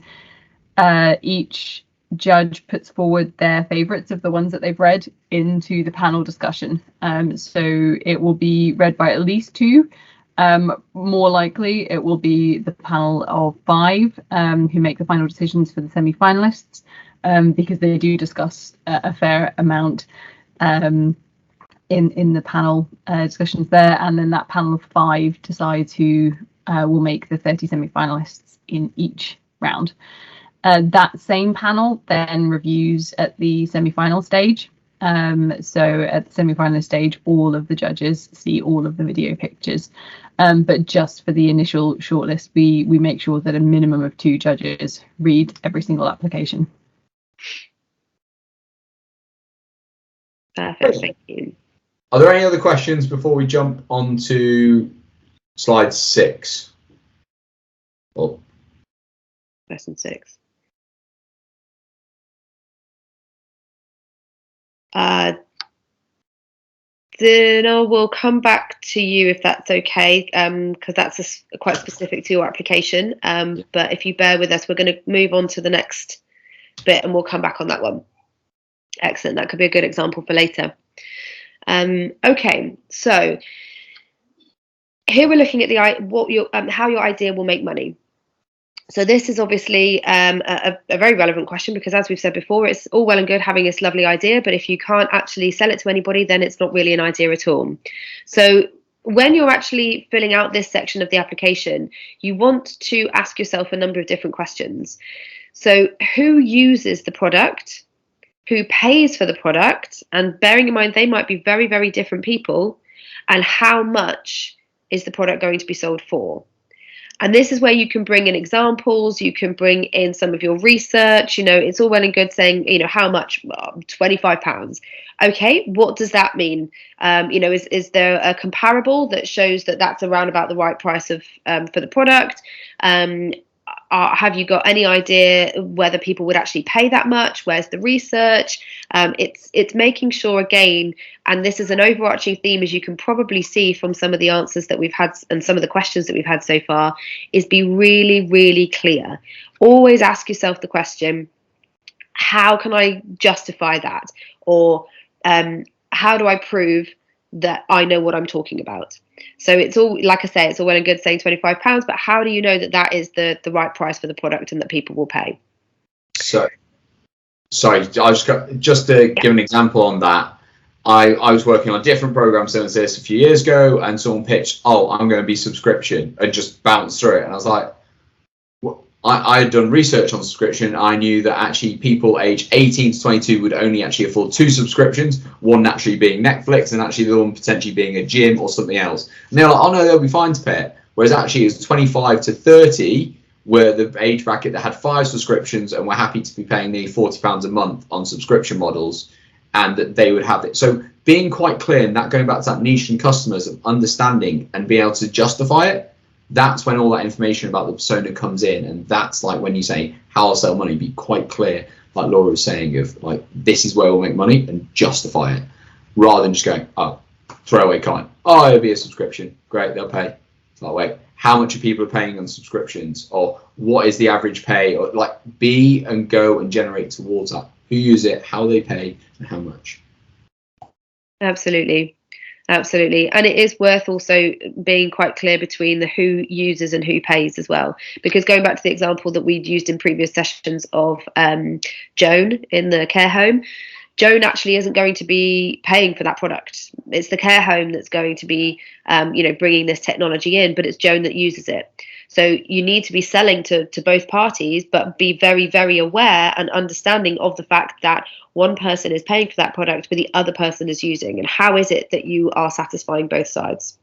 each judge puts forward their favourites of the ones that they've read into the panel discussion. So it will be read by at least 2. More likely it will be the panel of 5 who make the final decisions for the semi-finalists, because they do discuss a fair amount in the panel discussions there, and then that panel of 5 decides who will make the 30 semi-finalists in each round. That same panel then reviews at the semi-final stage. So at the semi-finalist stage, all of the judges see all of the video pictures. But just for the initial shortlist, we make sure that a minimum of 2 judges read every single application. Perfect, thank you. Are there any other questions before we jump on to slide 6? Oh. Lesson 6. Dina, we'll come back to you if that's okay, because that's quite specific to your application. But if you bear with us, we're going to move on to the next bit and we'll come back on that one. Excellent. That could be a good example for later. Okay, so here we're looking at how your idea will make money. So this is obviously a very relevant question, because as we've said before, it's all well and good having this lovely idea, but if you can't actually sell it to anybody, then it's not really an idea at all. So when you're actually filling out this section of the application, you want to ask yourself a number of different questions. So who uses the product? Who pays for the product? And bearing in mind, they might be very, very different people. And how much is the product going to be sold for? And this is where you can bring in examples, you can bring in some of your research. You know, it's all well and good saying, you know, how much? £25. Okay, what does that mean? You know, is there a comparable that shows that that's around about the right price of for the product? Have you got any idea whether people would actually pay that much? Where's the research? It's making sure, again, and this is an overarching theme, as you can probably see from some of the answers that we've had and some of the questions that we've had so far, is be really, really clear. Always ask yourself the question, how can I justify that? Or how do I prove that I know what I'm talking about? So it's all, like I say, it's all well and good saying £25, but how do you know that that is the right price for the product and that people will pay? So, sorry, I just to give an example on that. I was working on a different program similar to this a few years ago, and someone pitched, oh, I'm going to be subscription, and just bounced through it. And I was like, well, I had done research on subscription. I knew that actually people aged 18 to 22 would only actually afford 2 subscriptions, one naturally being Netflix and actually the one potentially being a gym or something else. And they're like, oh no, they'll be fine to pay it. Whereas actually it was 25 to 30 were the age bracket that had 5 subscriptions and were happy to be paying nearly £40 a month on subscription models, and that they would have it. So being quite clear, and that going back to that niche and customers of understanding and being able to justify it, that's when all that information about the persona comes in. And that's like when you say how I'll sell money, be quite clear, like Laura was saying, of like, this is where we'll make money, and justify it, rather than just going, oh, throwaway comment. Oh, it'll be a subscription. Great, they'll pay. It's like, wait, how much are people paying on subscriptions? Or what is the average pay? Or like, be and go and generate towards that. Who use it, how they pay, and how much. Absolutely. Absolutely. And it is worth also being quite clear between the who uses and who pays as well. Because going back to the example that we'd used in previous sessions of Joan in the care home, Joan actually isn't going to be paying for that product. It's the care home that's going to be, bringing this technology in, but it's Joan that uses it. So you need to be selling to both parties, but be very, very aware and understanding of the fact that one person is paying for that product, but the other person is using. And how is it that you are satisfying both sides?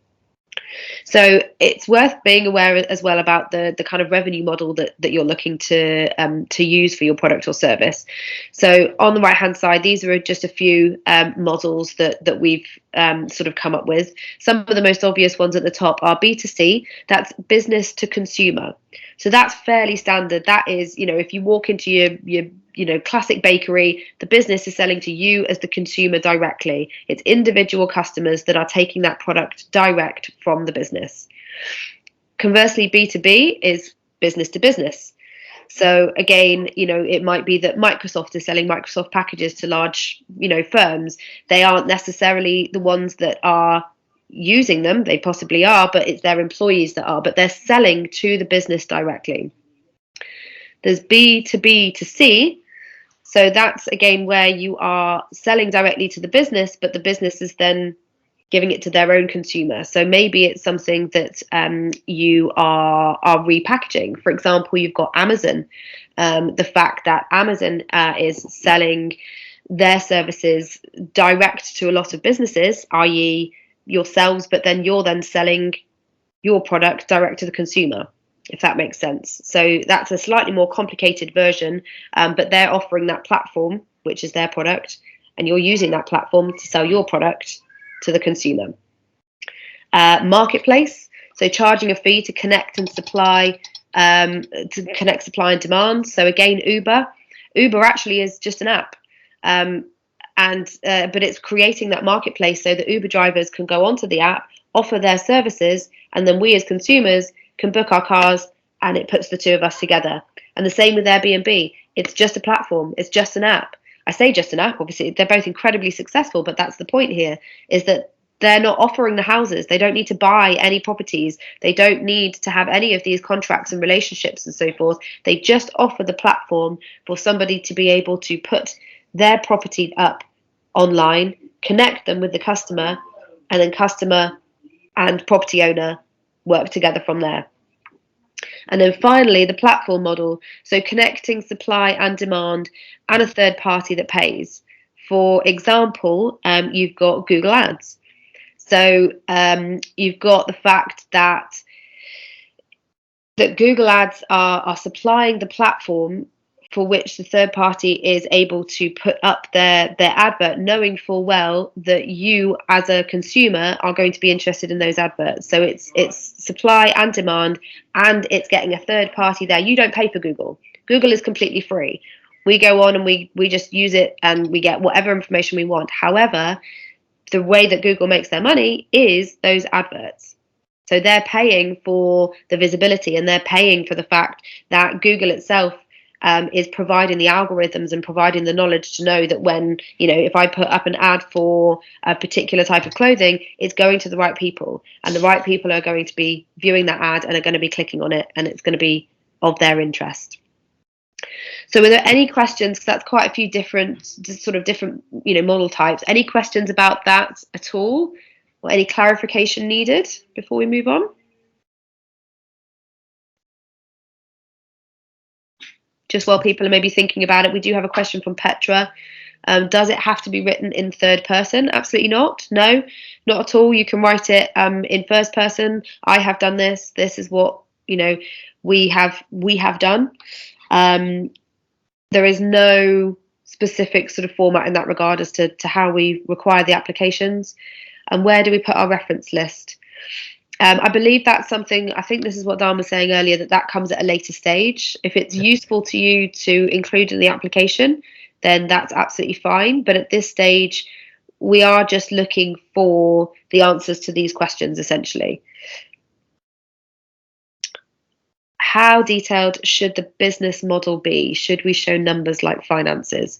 So it's worth being aware as well about the kind of revenue model that you're looking to use for your product or service. So on the right hand side, these are just a few models that we've sort of come up with. Some of the most obvious ones at the top are B2C, that's business to consumer. So that's fairly standard. That is, if you walk into your classic bakery, the business is selling to you as the consumer directly. It's individual customers that are taking that product direct from the business. Conversely, B2B is business to business. So again, it might be that Microsoft is selling Microsoft packages to large, firms. They aren't necessarily the ones that are using them. They possibly are, but it's their employees that are, but they're selling to the business directly. There's B2B to C. So that's, again, where you are selling directly to the business, but the business is then giving it to their own consumer. So maybe it's something that you are repackaging. For example, you've got Amazon. The fact that Amazon is selling their services direct to a lot of businesses, i.e. yourselves, but then you're then selling your product direct to the consumer, if that makes sense. So that's a slightly more complicated version, but they're offering that platform, which is their product, and you're using that platform to sell your product to the consumer. Marketplace, so charging a fee to connect and supply, supply and demand. So again, Uber actually is just an app, but it's creating that marketplace so that Uber drivers can go onto the app, offer their services, and then we as consumers can book our cars, and it puts the two of us together. And the same with Airbnb. It's just a platform. It's just an app. I say just an app, obviously they're both incredibly successful, but that's the point here, is that they're not offering the houses. They don't need to buy any properties. They don't need to have any of these contracts and relationships and so forth. They just offer the platform for somebody to be able to put their property up online, connect them with the customer, and then customer and property owner work together from there. And then finally, the platform model, so connecting supply and demand and a third party that pays. For example, you've got Google Ads. So you've got the fact that Google Ads are supplying the platform for which the third party is able to put up their advert, knowing full well that you as a consumer are going to be interested in those adverts. So it's supply and demand, and it's getting a third party there. You don't pay for Google. Google is completely free. We go on and we just use it and we get whatever information we want. However, the way that Google makes their money is those adverts. So they're paying for the visibility, and they're paying for the fact that Google itself is providing the algorithms and providing the knowledge to know that when, if I put up an ad for a particular type of clothing, it's going to the right people, and the right people are going to be viewing that ad and are going to be clicking on it, and it's going to be of their interest. So are there any questions, because that's quite a few different model types, any questions about that at all, or any clarification needed before we move on? Just while people are maybe thinking about it, we do have a question from Petra. Does it have to be written in third person? Absolutely not. No, not at all. You can write it in first person. I have done this. This is what we have done. There is no specific sort of format in that regard as to how we require the applications. And where do we put our reference list? I believe that's something, I think this is what Dan was saying earlier, that comes at a later stage. If it's useful to you to include in the application, then that's absolutely fine. But at this stage, we are just looking for the answers to these questions, essentially. How detailed should the business model be? Should we show numbers like finances?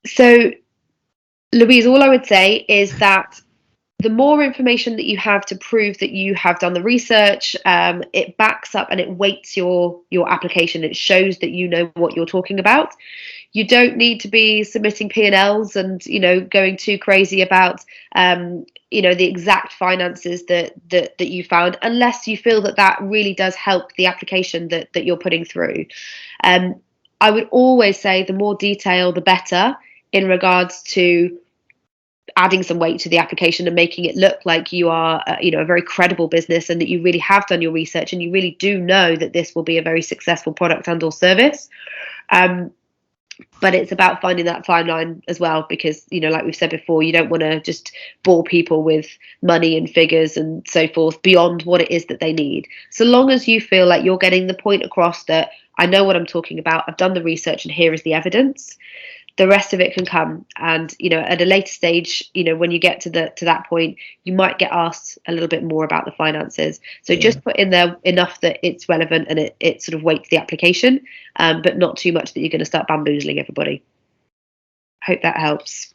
So, Louise, all I would say is that the more information that you have to prove that you have done the research, it backs up and it weights your application. It shows that you know what you're talking about. You don't need to be submitting P&Ls and going too crazy about the exact finances that you found, unless you feel that really does help the application that you're putting through. I would always say the more detail, the better, in regards to adding some weight to the application and making it look like you are a very credible business, and that you really have done your research and you really do know that this will be a very successful product and or service. But it's about finding that fine line as well, because like we've said before, you don't want to just bore people with money and figures and so forth beyond what it is that they need. So long as you feel like you're getting the point across that I know what I'm talking about, I've done the research, and here is the evidence, the rest of it can come. And at a later stage, when you get to that point, you might get asked a little bit more about the finances. So just put in there enough that it's relevant and it sort of weights the application, but not too much that you're going to start bamboozling everybody. Hope that helps.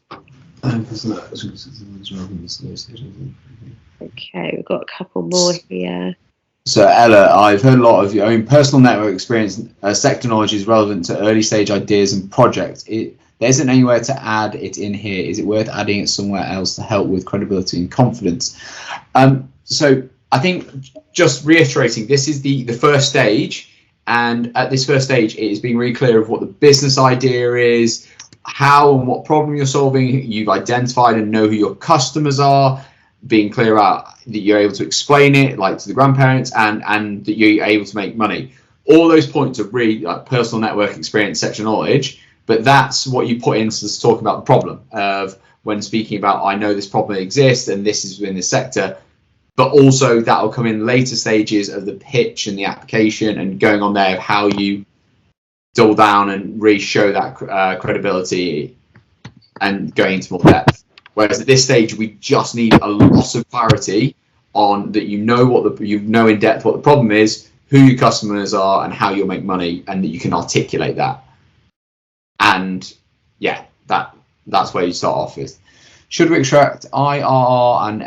Okay, we've got a couple more here. So Ella, I've heard a lot of your own personal network experience. Sector knowledge is relevant to early stage ideas and projects. There isn't anywhere to add it in here. Is it worth adding it somewhere else to help with credibility and confidence? So I think, just reiterating, this is the first stage, and at this first stage, it is being really clear of what the business idea is, how and what problem you're solving. You've identified and know who your customers are, being clear out that you're able to explain it, like to the grandparents, and that you're able to make money. All those points are really like personal network experience, sector knowledge, but that's what you put into talking about the problem of when speaking about, I know this problem exists and this is within the sector, but also that will come in later stages of the pitch and the application and going on there of how you double down and really show that credibility and going into more depth. Whereas at this stage, we just need a lot of clarity on that you know in depth what the problem is, who your customers are, and how you'll make money, and that you can articulate that. And yeah, that's where you start off with. Should we extract IRR and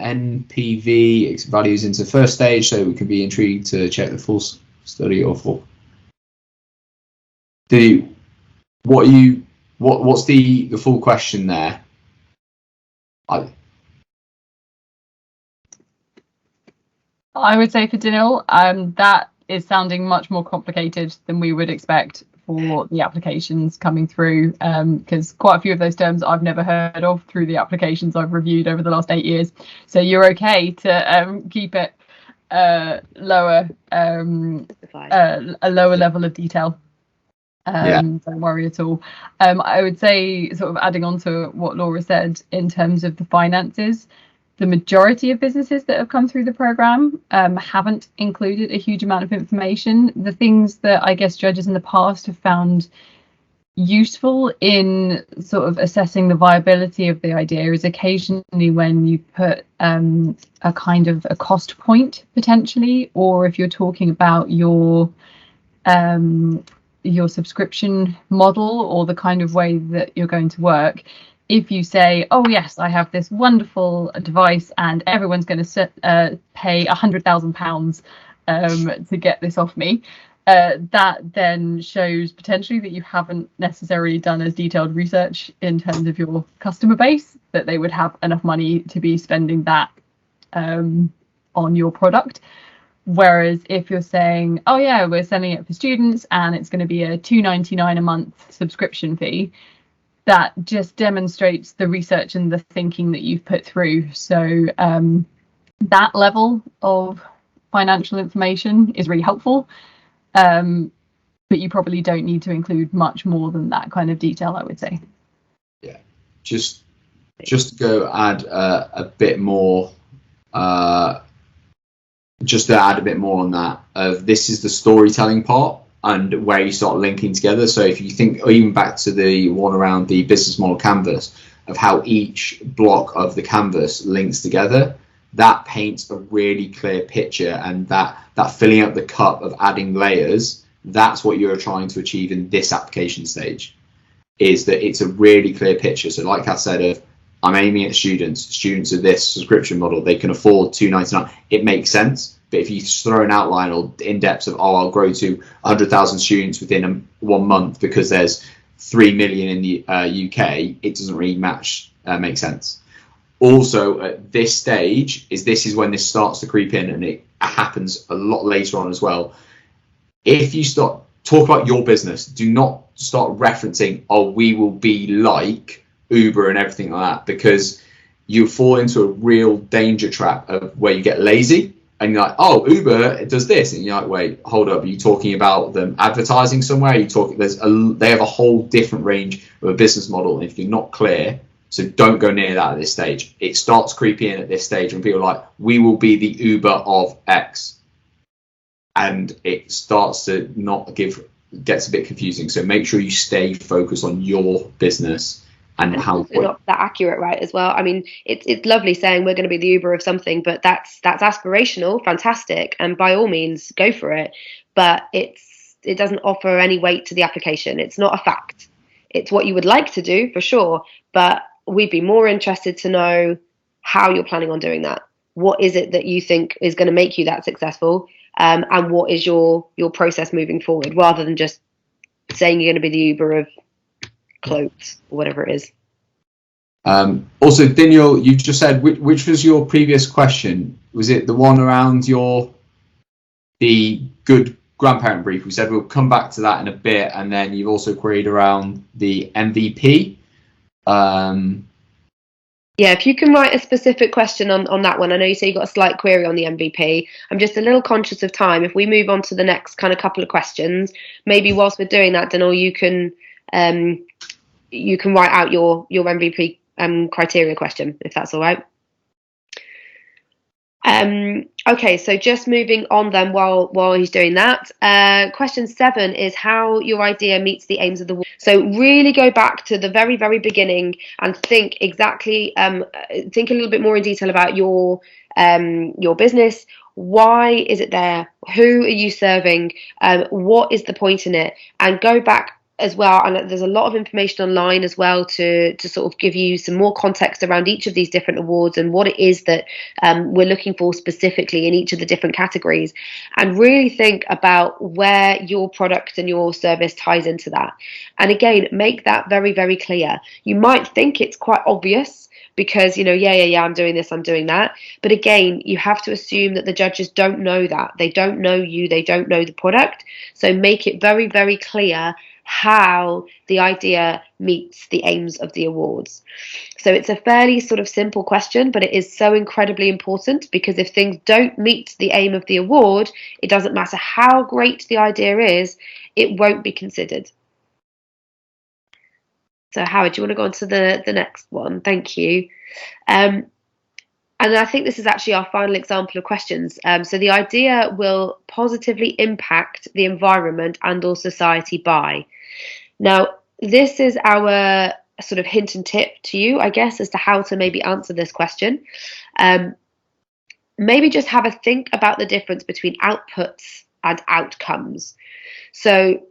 NPV values into first stage so we can be intrigued to check the full study or full? What's the full question there? I would say for Daniel, that is sounding much more complicated than we would expect for the applications coming through, because quite a few of those terms I've never heard of through the applications I've reviewed over the last 8 years. So you're okay to keep it lower, a lower level of detail. Don't worry at all. I would say, sort of adding on to what Laura said in terms of the finances, the majority of businesses that have come through the program haven't included a huge amount of information. The things that I guess judges in the past have found useful in sort of assessing the viability of the idea is occasionally when you put a kind of a cost point potentially, or if you're talking about your subscription model or the kind of way that you're going to work. If you say, oh yes, I have this wonderful device and everyone's going to pay £100,000 to get this off me, that then shows potentially that you haven't necessarily done as detailed research in terms of your customer base, that they would have enough money to be spending that on your product. Whereas if you're saying, oh yeah, we're selling it for students and it's going to be a $2.99 a month subscription fee, that just demonstrates the research and the thinking that you've put through. So that level of financial information is really helpful, but you probably don't need to include much more than that kind of detail, I would say. Yeah, just to go add a bit more, just to add a bit more on that, this is the storytelling part and where you start linking together. So if you think even back to the one around the business model canvas of how each block of the canvas links together, that paints a really clear picture, and that filling up the cup of adding layers, that's what you're trying to achieve in this application stage, is that it's a really clear picture. So like I said, I'm aiming at students of this subscription model, they can afford $2.99, it makes sense. But if you throw an outline or in depth of, I'll grow to 100,000 students within 1 month because there's 3 million in the UK, it doesn't really make sense. Also, at this stage, this is when this starts to creep in, and it happens a lot later on as well. If you talk about your business, do not start referencing, oh, we will be like Uber and everything like that, because you fall into a real danger trap of where you get lazy and you're like, oh, Uber does this, and you're like, wait, hold up, are you talking about them advertising somewhere? They have a whole different range of a business model, and if you're not clear, so don't go near that at this stage. It starts creeping in at this stage when people are like, we will be the Uber of X, and it starts to gets a bit confusing. So make sure you stay focused on your business and how it's not that accurate, right, as well. I mean, it's lovely saying we're going to be the Uber of something, but that's aspirational, fantastic, and by all means go for it, but it doesn't offer any weight to the application. It's not a fact. It's what you would like to do for sure, but we'd be more interested to know how you're planning on doing that. What is it that you think is going to make you that successful, and what is your process moving forward, rather than just saying you're going to be the Uber of clothes or whatever it is. Also, Daniel, you just said, which was your previous question? Was it the one around the good grandparent brief? We said we'll come back to that in a bit, and then you've also queried around the MVP. Yeah, if you can write a specific question on that one. I know you say you got a slight query on the MVP. I'm just a little conscious of time. If we move on to the next kind of couple of questions, maybe whilst we're doing that, Daniel, you can write out your MVP criteria question, if that's all right. Okay, so just moving on then while he's doing that. Question 7 is how your idea meets the aims of the award. So really go back to the very, very beginning and think exactly, think a little bit more in detail about your business. Why is it there? Who are you serving? What is the point in it? And go back as well, and there's a lot of information online as well to sort of give you some more context around each of these different awards and what it is that we're looking for specifically in each of the different categories, and really think about where your product and your service ties into that. And again, make that very, very clear. You might think it's quite obvious because, you know, yeah, I'm doing this, I'm doing that. But again, you have to assume that the judges don't know that. They don't know you, they don't know the product. So make it very, very clear how the idea meets the aims of the awards. So it's a fairly sort of simple question, but it is so incredibly important, because if things don't meet the aim of the award, it doesn't matter how great the idea is, it won't be considered. So Howard, do you want to go on to the next one? Thank you. And I think this is actually our final example of questions. So the idea will positively impact the environment and or society by. Now, this is our sort of hint and tip to you, I guess, as to how to maybe answer this question. Maybe just have a think about the difference between outputs and outcomes. So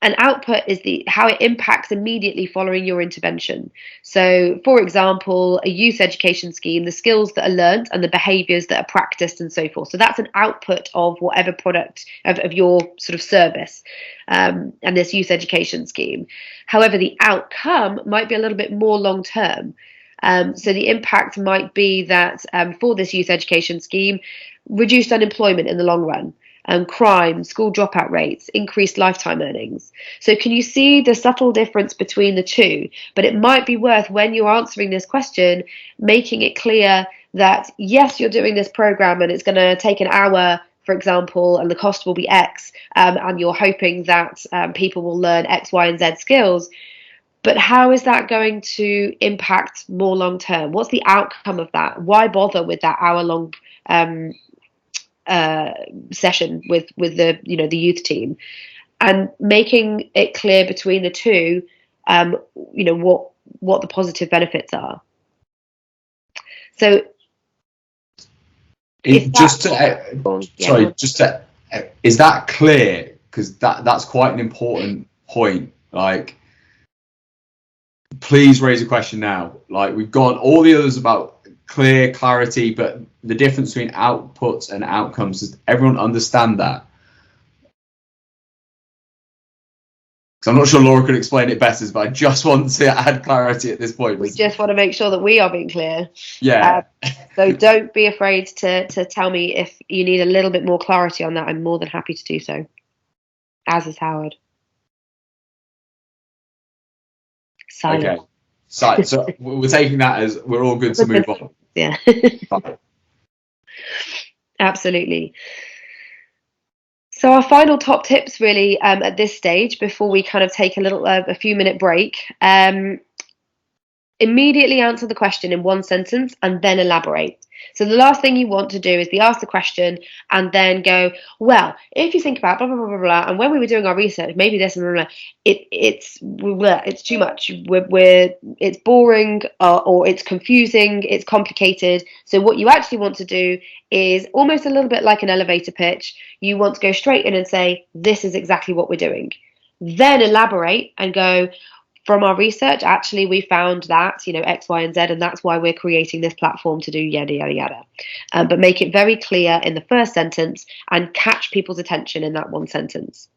And output is how it impacts immediately following your intervention. So, for example, a youth education scheme, the skills that are learned and the behaviours that are practiced and so forth. So that's an output of whatever product of your sort of service and this youth education scheme. However, the outcome might be a little bit more long term. So the impact might be that for this youth education scheme, reduced unemployment in the long run. Crime, school dropout rates, increased lifetime earnings. So can you see the subtle difference between the two? But it might be worth, when you're answering this question, making it clear that yes, you're doing this program and it's going to take an hour, for example, and the cost will be X, and you're hoping that people will learn X, Y, and Z skills. But how is that going to impact more long term? What's the outcome of that? Why bother with that hour-long session with the the youth team, and making it clear between the two what the positive benefits are. So is that clear? Because that's quite an important point. Like, please raise a question now. Like, we've got all the others about clarity, but the difference between outputs and outcomes, does everyone understand that? Because I'm not sure Laura could explain it better, but I just want to add clarity at this point. We just want to make sure that we are being clear. Yeah. So don't be afraid to tell me if you need a little bit more clarity on that. I'm more than happy to do so, as is Howard. Silent. Okay. So we're taking that as we're all good to move on. Yeah. Absolutely. So our final top tips really at this stage, before we kind of take a few minute break, immediately answer the question in one sentence and then elaborate. So the last thing you want to do is be asked the question and then go, well, if you think about blah, blah, blah, blah, blah, and when we were doing our research, maybe this and blah, blah, it's too much. It's boring or it's confusing, it's complicated. So what you actually want to do is almost a little bit like an elevator pitch. You want to go straight in and say, this is exactly what we're doing. Then elaborate and go, from our research, actually, we found that, X, Y, and Z, and that's why we're creating this platform to do yada, yada, yada. But make it very clear in the first sentence and catch people's attention in that one sentence.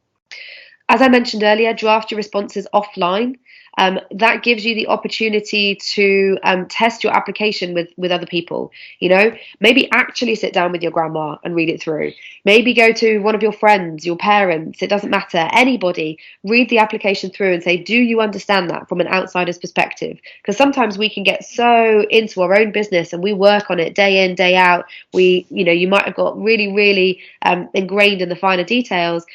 As I mentioned earlier, draft your responses offline. That gives you the opportunity to test your application with other people. Maybe actually sit down with your grandma and read it through. Maybe go to one of your friends, your parents, it doesn't matter, anybody, read the application through and say, do you understand that from an outsider's perspective? Because sometimes we can get so into our own business and we work on it day in, day out. You might have got really, really ingrained in the finer details,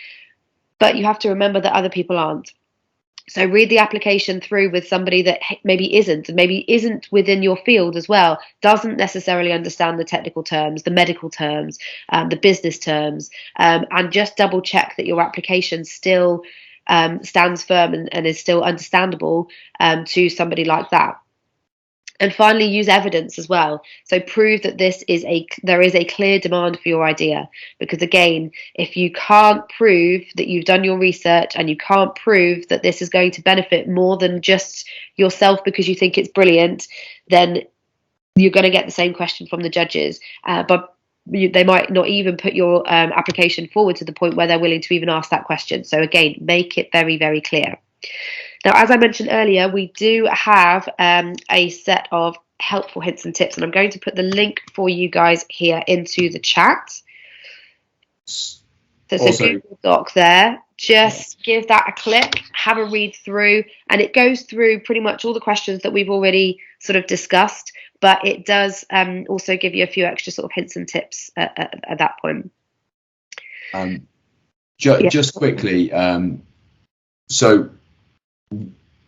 but you have to remember that other people aren't. So read the application through with somebody that maybe isn't within your field as well, doesn't necessarily understand the technical terms, the medical terms, the business terms, and just double check that your application still stands firm and is still understandable to somebody like that. And finally, use evidence as well. So prove that there is a clear demand for your idea. Because again, if you can't prove that you've done your research and you can't prove that this is going to benefit more than just yourself because you think it's brilliant, then you're going to get the same question from the judges. But they might not even put your application forward to the point where they're willing to even ask that question. So again, make it very, very clear. Now, as I mentioned earlier, we do have a set of helpful hints and tips, and I'm going to put the link for you guys here into the chat. So it's a Google Doc there. Just give that a click, have a read through, and it goes through pretty much all the questions that we've already sort of discussed, but it does also give you a few extra sort of hints and tips at that point. Just quickly, so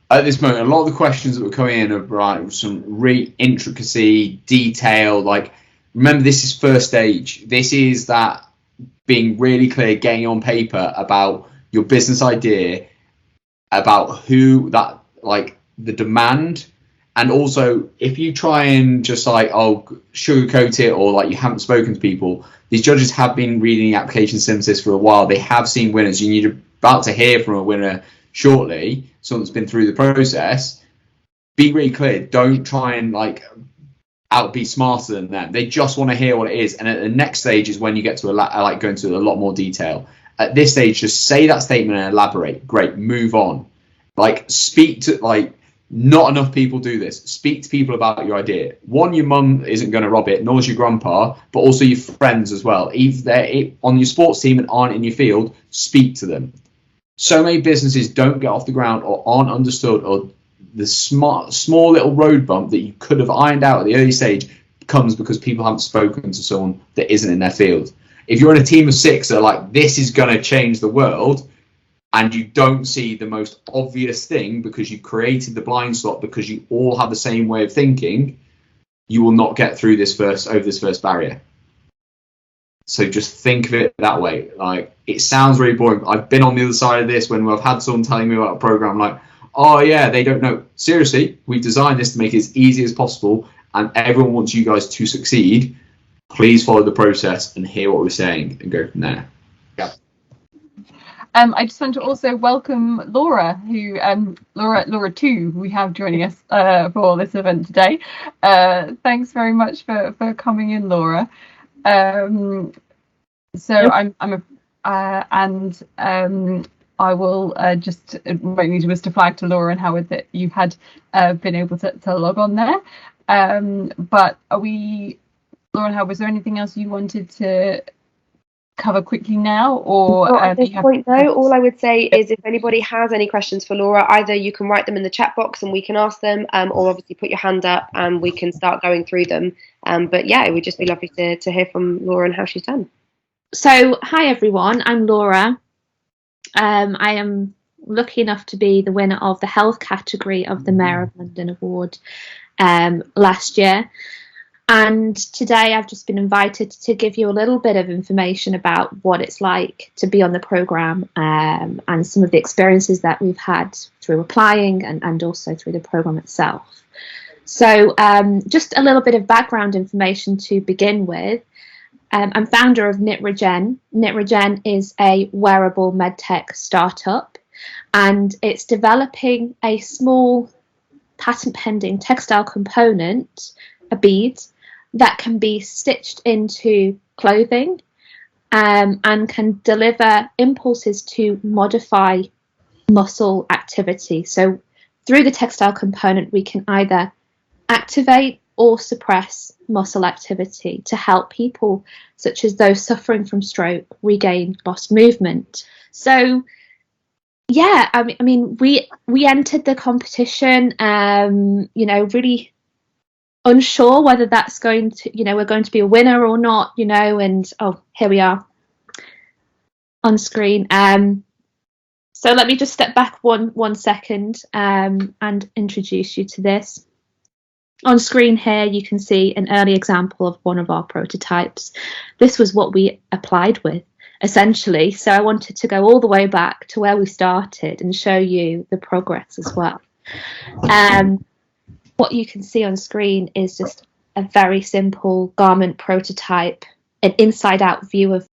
at this moment, a lot of the questions that were coming in are some really intricacy, detail. Like, remember, this is first stage. This is that being really clear, getting on paper about your business idea, about who that, like, the demand. And also, if you try and just sugarcoat it, or like you haven't spoken to people, these judges have been reading the application synthesis for a while. They have seen winners. You need to about to hear from a winner shortly, someone that's been through the process, be really clear. Don't try and be smarter than them. They just want to hear what it is. And at the next stage is when you get to go into a lot more detail. At this stage, just say that statement and elaborate. Great, move on. Speak to not enough people do this. Speak to people about your idea. One, your mum isn't going to rob it, nor is your grandpa, but also your friends as well. If they're on your sports team and aren't in your field, speak to them. So many businesses don't get off the ground or aren't understood, or the small little road bump that you could have ironed out at the early stage comes because people haven't spoken to someone that isn't in their field. If you're in a team of 6 that are like, this is going to change the world, and you don't see the most obvious thing because you created the blind spot because you all have the same way of thinking, you will not get through over this first barrier. So just think of it that way. It sounds really boring. I've been on the other side of this when I've had someone telling me about a program oh yeah, they don't know. Seriously, we designed this to make it as easy as possible, and everyone wants you guys to succeed. Please follow the process and hear what we're saying and go from there. Yeah. I just want to also welcome Laura, who Laura 2, we have joining us for this event today. Thanks very much for coming in, Laura. I will just might need to flag to Laura and Howard that you had been able to log on there. But Laura and Howard, was there anything else you wanted to cover quickly now, or at this point though, all I would say is if anybody has any questions for Laura, either you can write them in the chat box and we can ask them, or obviously put your hand up and we can start going through them. But yeah, it would just be lovely to hear from Laura and how she's done. So hi everyone, I'm Laura. I am lucky enough to be the winner of the health category of the Mayor of London Award last year. And today I've just been invited to give you a little bit of information about what it's like to be on the programme, and some of the experiences that we've had through applying and also through the programme itself. So just a little bit of background information to begin with. I'm founder of Nitrogen. Nitrogen is a wearable medtech startup, and it's developing a small patent pending textile component, a bead, that can be stitched into clothing and can deliver impulses to modify muscle activity. So through the textile component, we can either activate or suppress muscle activity to help people such as those suffering from stroke regain lost movement. So yeah, I mean we entered the competition really unsure whether that's going to, we're going to be a winner or not, and here we are on screen. So let me just step back one second and introduce you to this. On screen here, you can see an early example of one of our prototypes. This was what we applied with, essentially. So I wanted to go all the way back to where we started and show you the progress as well. What you can see on screen is just a very simple garment prototype, an inside-out view of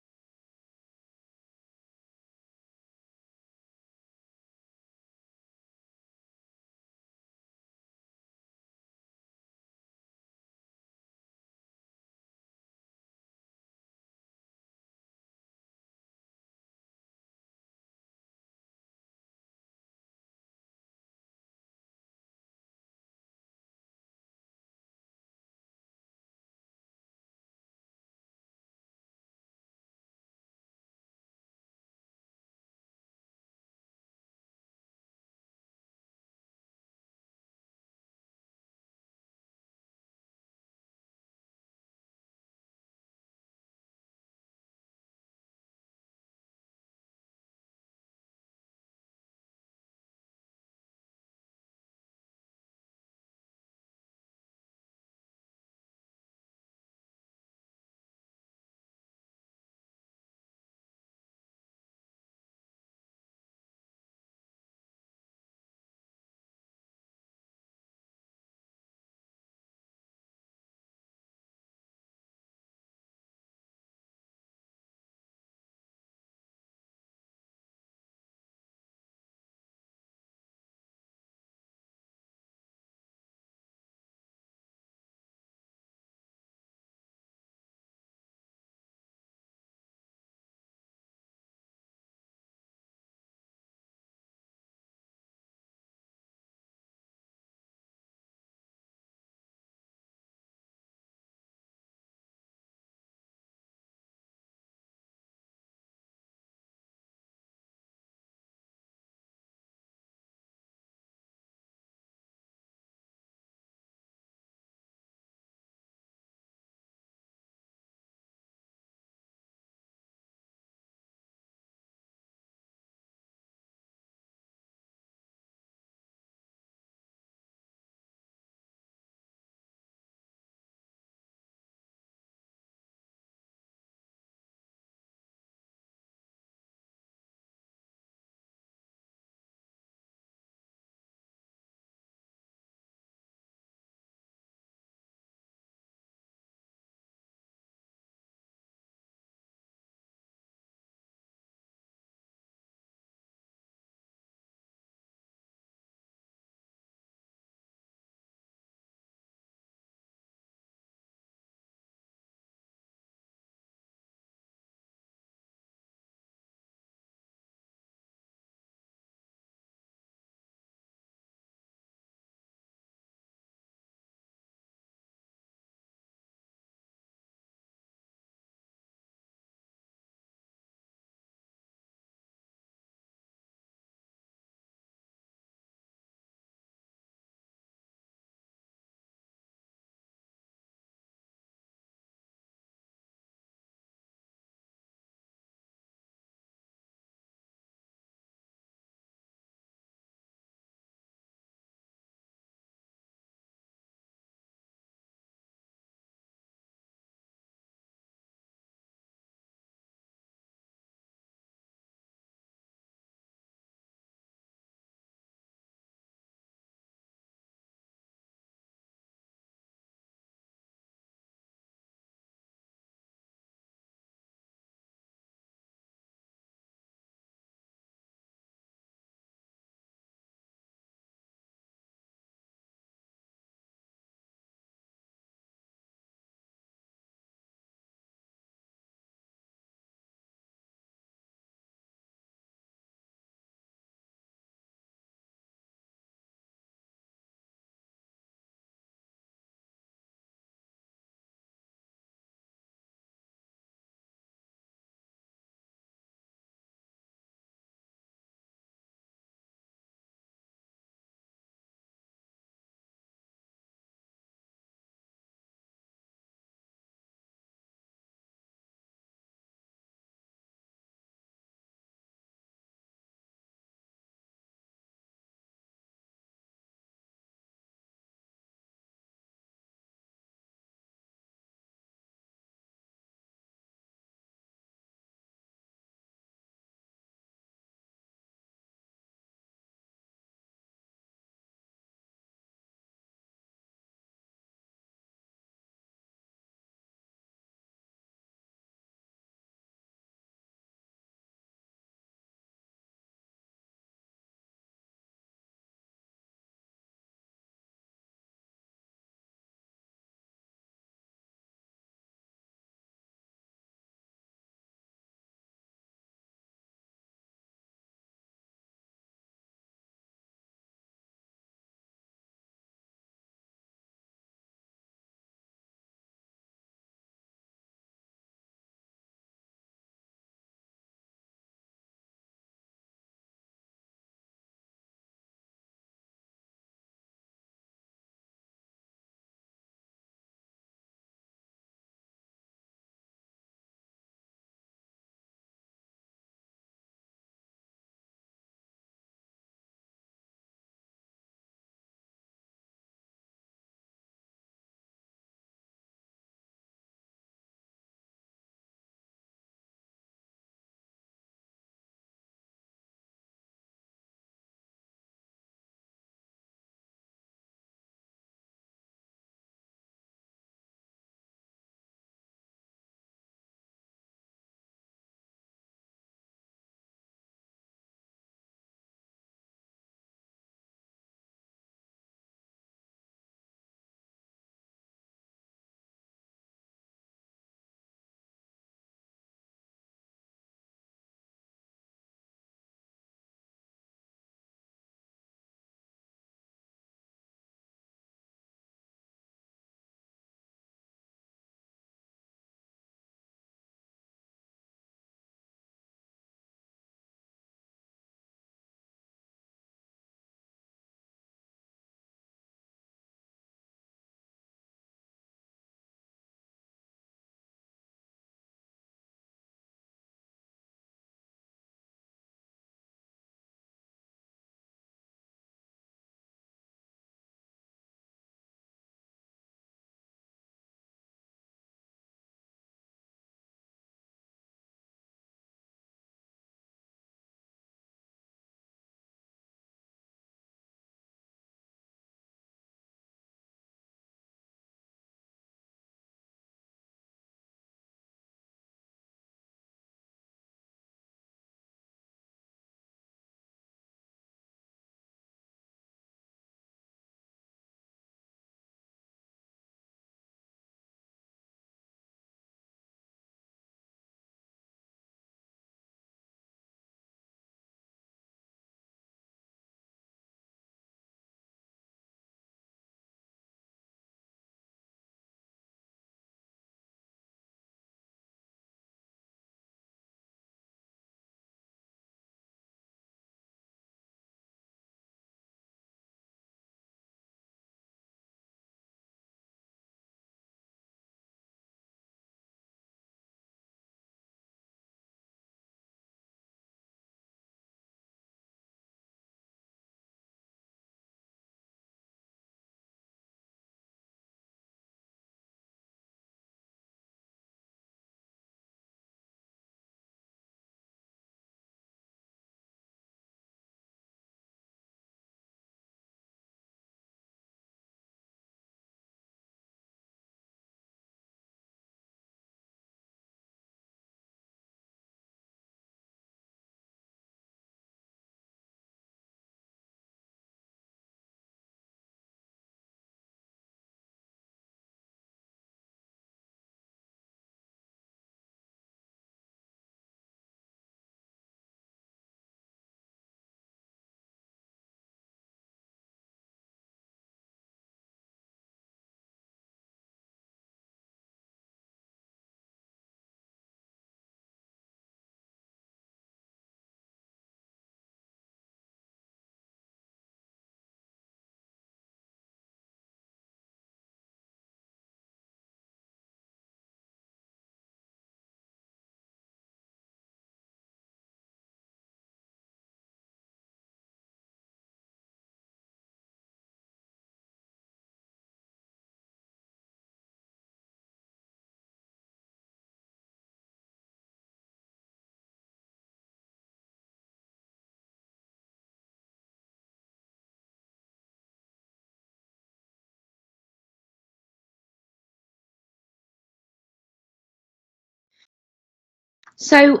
So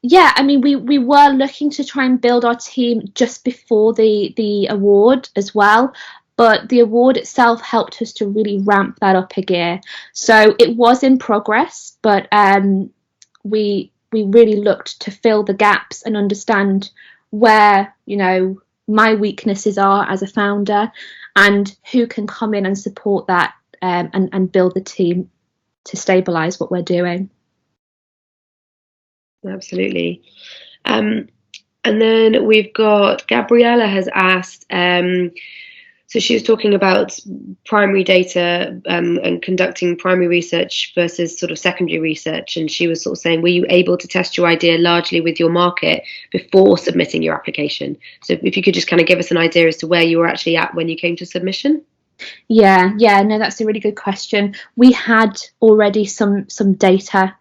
yeah, I mean, we were looking to try and build our team just before the award as well, but the award itself helped us to really ramp that up a gear. So it was in progress, but we really looked to fill the gaps and understand where, you know, my weaknesses are as a founder and who can come in and support that, and build the team to stabilize what we're doing. Absolutely. And then we've got Gabriella has asked, so she was talking about primary data, and conducting primary research versus sort of secondary research. And she was sort of saying, were you able to test your idea largely with your market before submitting your application? So if you could just kind of give us an idea as to where you were actually at when you came to submission. Yeah, no, that's a really good question. We had already some data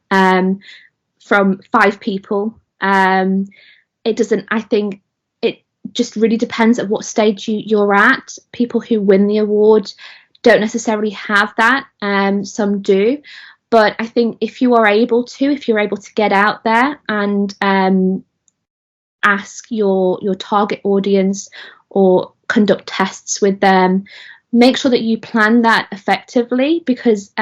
from 5 people. It doesn't, I think it just really depends at what stage you're at. People who win the award don't necessarily have that, some do. But I think if you're able to get out there and ask your target audience or conduct tests with them, make sure that you plan that effectively, because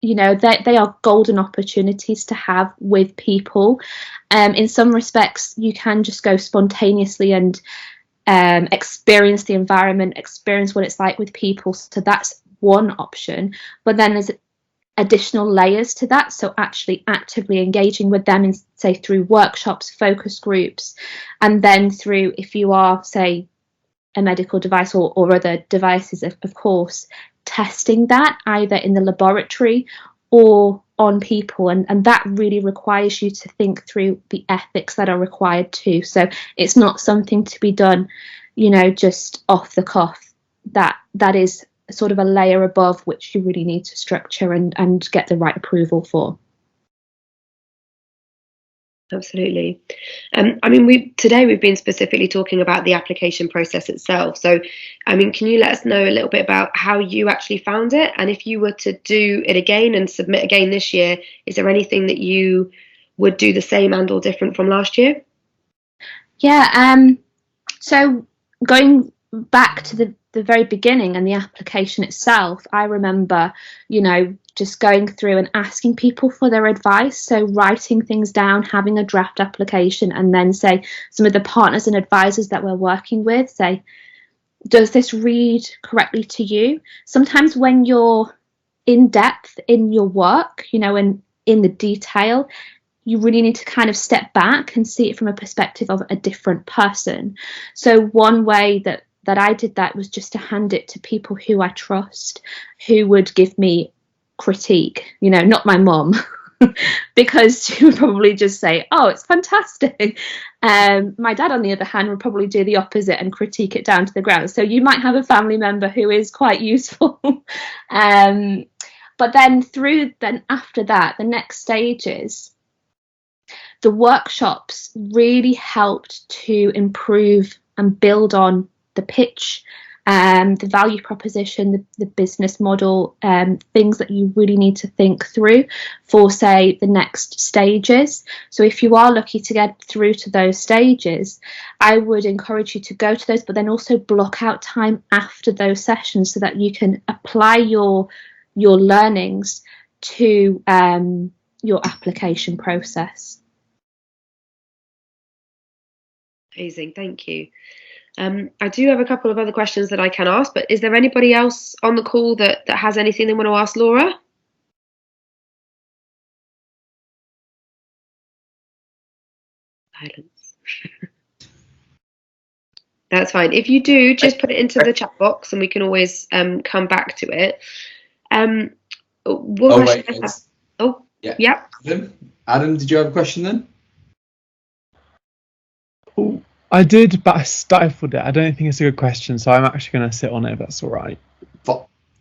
you know, they are golden opportunities to have with people. In some respects, you can just go spontaneously and experience the environment, experience what it's like with people. So that's one option. But then there's additional layers to that. So actually actively engaging with them, in, say, through workshops, focus groups, and then through, if you are, say, a medical device or other devices, of course, testing that either in the laboratory or on people, and that really requires you to think through the ethics that are required too. So it's not something to be done, you know, just off the cuff. That is sort of a layer above which you really need to structure and get the right approval for. Absolutely. I mean, today we've been specifically talking about the application process itself. So, I mean, can you let us know a little bit about how you actually found it? And if you were to do it again and submit again this year, is there anything that you would do the same and or different from last year? Yeah, so going back to the very beginning and the application itself, I remember, you know, just going through and asking people for their advice. So writing things down, having a draft application, and then say some of the partners and advisors that we're working with, say, does this read correctly to you? Sometimes when you're in depth in your work, you know, and in the detail, you really need to kind of step back and see it from a perspective of a different person. So one way that I did that was just to hand it to people who I trust, who would give me critique, you know, not my mum, because she would probably just say, oh, it's fantastic. My dad, on the other hand, would probably do the opposite and critique it down to the ground. So you might have a family member who is quite useful. But then after that, the next stages, the workshops really helped to improve and build on the pitch, the value proposition, the business model, things that you really need to think through for, say, the next stages. So if you are lucky to get through to those stages, I would encourage you to go to those, but then also block out time after those sessions so that you can apply your learnings to your application process. Amazing, thank you. I do have a couple of other questions that I can ask, but is there anybody else on the call that has anything they want to ask Laura? Silence. That's fine. If you do, just put it into the chat box and we can always come back to it. Yeah. Adam, did you have a question then? Oh, I did, but I stifled it. I don't think it's a good question, so I'm actually going to sit on it if that's all right.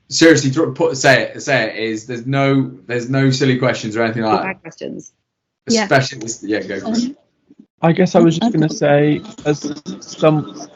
Seriously, say it. Is there's no silly questions or anything like that. Questions. Especially, go for it. I guess I was just going to say, as some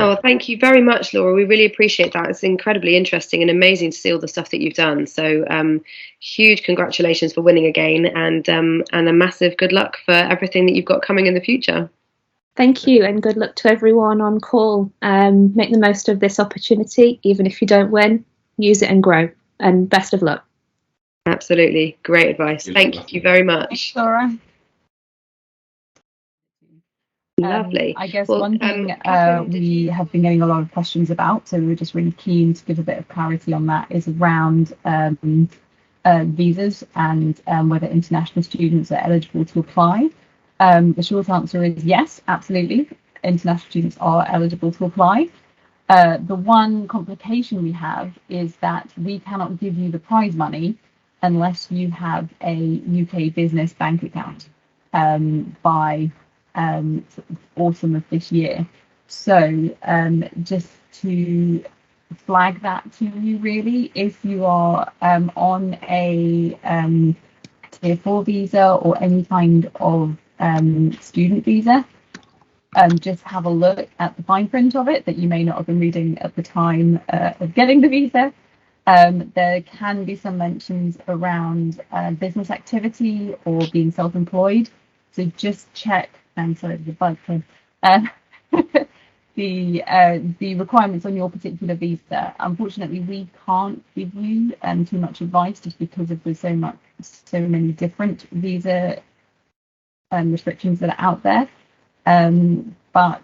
No, thank you very much, Laura. We really appreciate that. It's incredibly interesting and amazing to see all the stuff that you've done. So huge congratulations for winning again, and a massive good luck for everything that you've got coming in the future. Thank you, and good luck to everyone on call. Make the most of this opportunity, even if you don't win, use it and grow, and best of luck. Absolutely. Great advice. Thank you very much. Thanks, Laura. Lovely. I guess Well, one thing Catherine, did we you- have been getting a lot of questions about, so we were just really keen to give a bit of clarity on that, is around visas and whether international students are eligible to apply. The short answer is yes, absolutely. International students are eligible to apply. The one complication we have is that we cannot give you the prize money unless you have a UK business bank account by autumn of this year. So just to flag that to you, really, if you are on a tier 4 visa or any kind of student visa, just have a look at the fine print of it that you may not have been reading at the time of getting the visa. There can be some mentions around business activity or being self-employed, so just check. Sorry, the bike came. The requirements on your particular visa. Unfortunately, we can't give you too much advice just because of there's so many different visa restrictions that are out there. But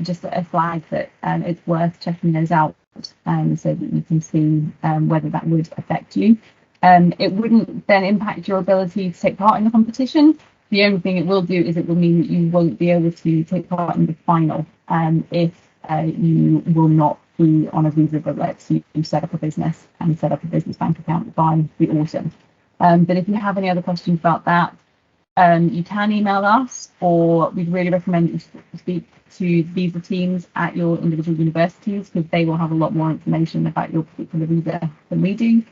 just a flag that it's worth checking those out so that you can see whether that would affect you. It wouldn't then impact your ability to take part in the competition. The only thing it will do is it will mean that you won't be able to take part in the final if you will not be on a visa that lets you set up a business and set up a business bank account by the autumn. But if you have any other questions about that, you can email us, or we'd really recommend you speak to visa teams at your individual universities, because they will have a lot more information about your particular visa than we do.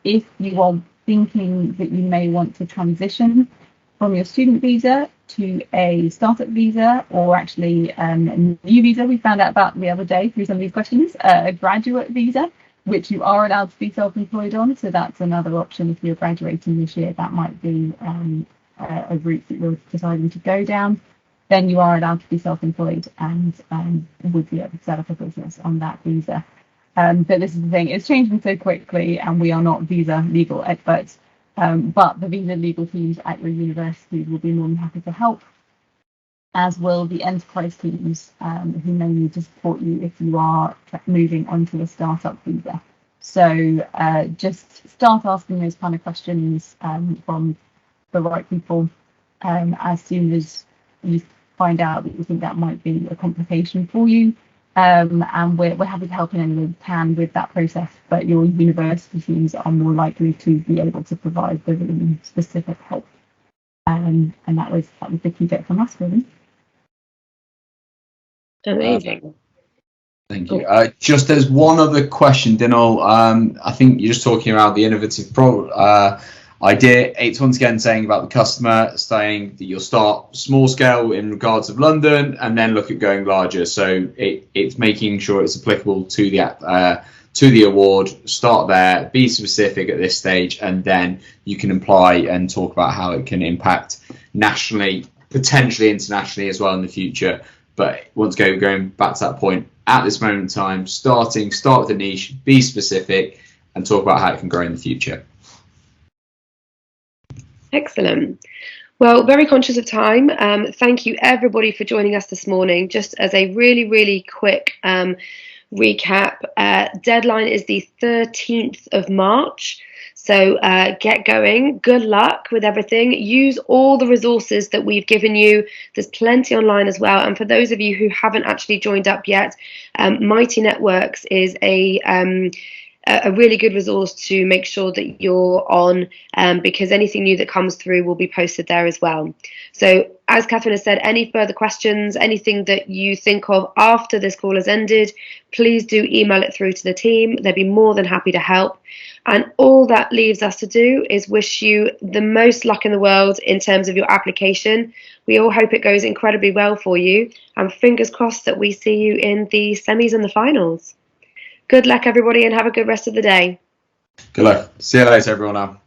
If you are thinking that you may want to transition from your student visa to a startup visa, or actually a new visa we found out about the other day through some of these questions, a graduate visa, which you are allowed to be self-employed on. So that's another option if you're graduating this year. That might be a route that you're deciding to go down. Then you are allowed to be self-employed and would be able to set up a business on that visa. But this is the thing, it's changing so quickly and we are not visa legal experts. But the visa legal teams at your university will be more than happy to help, as will the enterprise teams who may need to support you if you are moving onto a startup visa. So just start asking those kind of questions from the right people as soon as you find out that you think that might be a complication for you. And we're happy to help in any way we can with that process, but your university teams are more likely to be able to provide the really specific help. And that was the key bit from us, really. Amazing. Thank you. Just there's one other question, Dinal. I think you're just talking about the innovative idea. It's once again saying about the customer, saying that you'll start small scale in regards of London and then look at going larger. So it's making sure it's applicable to the award. Start there, be specific at this stage, and then you can apply and talk about how it can impact nationally, potentially internationally as well in the future. But once again, going back to that point, at this moment in time, start with a niche, be specific, and talk about how it can grow in the future. Excellent. Well, very conscious of time. Thank you everybody for joining us this morning. Just as a really, really quick recap, deadline is the 13th of March. So get going. Good luck with everything. Use all the resources that we've given you. There's plenty online as well. And for those of you who haven't actually joined up yet, Mighty Networks is a really good resource to make sure that you're on, because anything new that comes through will be posted there as well. So as Catherine has said, any further questions, anything that you think of after this call has ended, please do email it through to the team. They'll be more than happy to help. And all that leaves us to do is wish you the most luck in the world in terms of your application. We all hope it goes incredibly well for you, and fingers crossed that we see you in the semis and the finals. Good luck, everybody, and have a good rest of the day. Good luck. See you later, everyone. Now.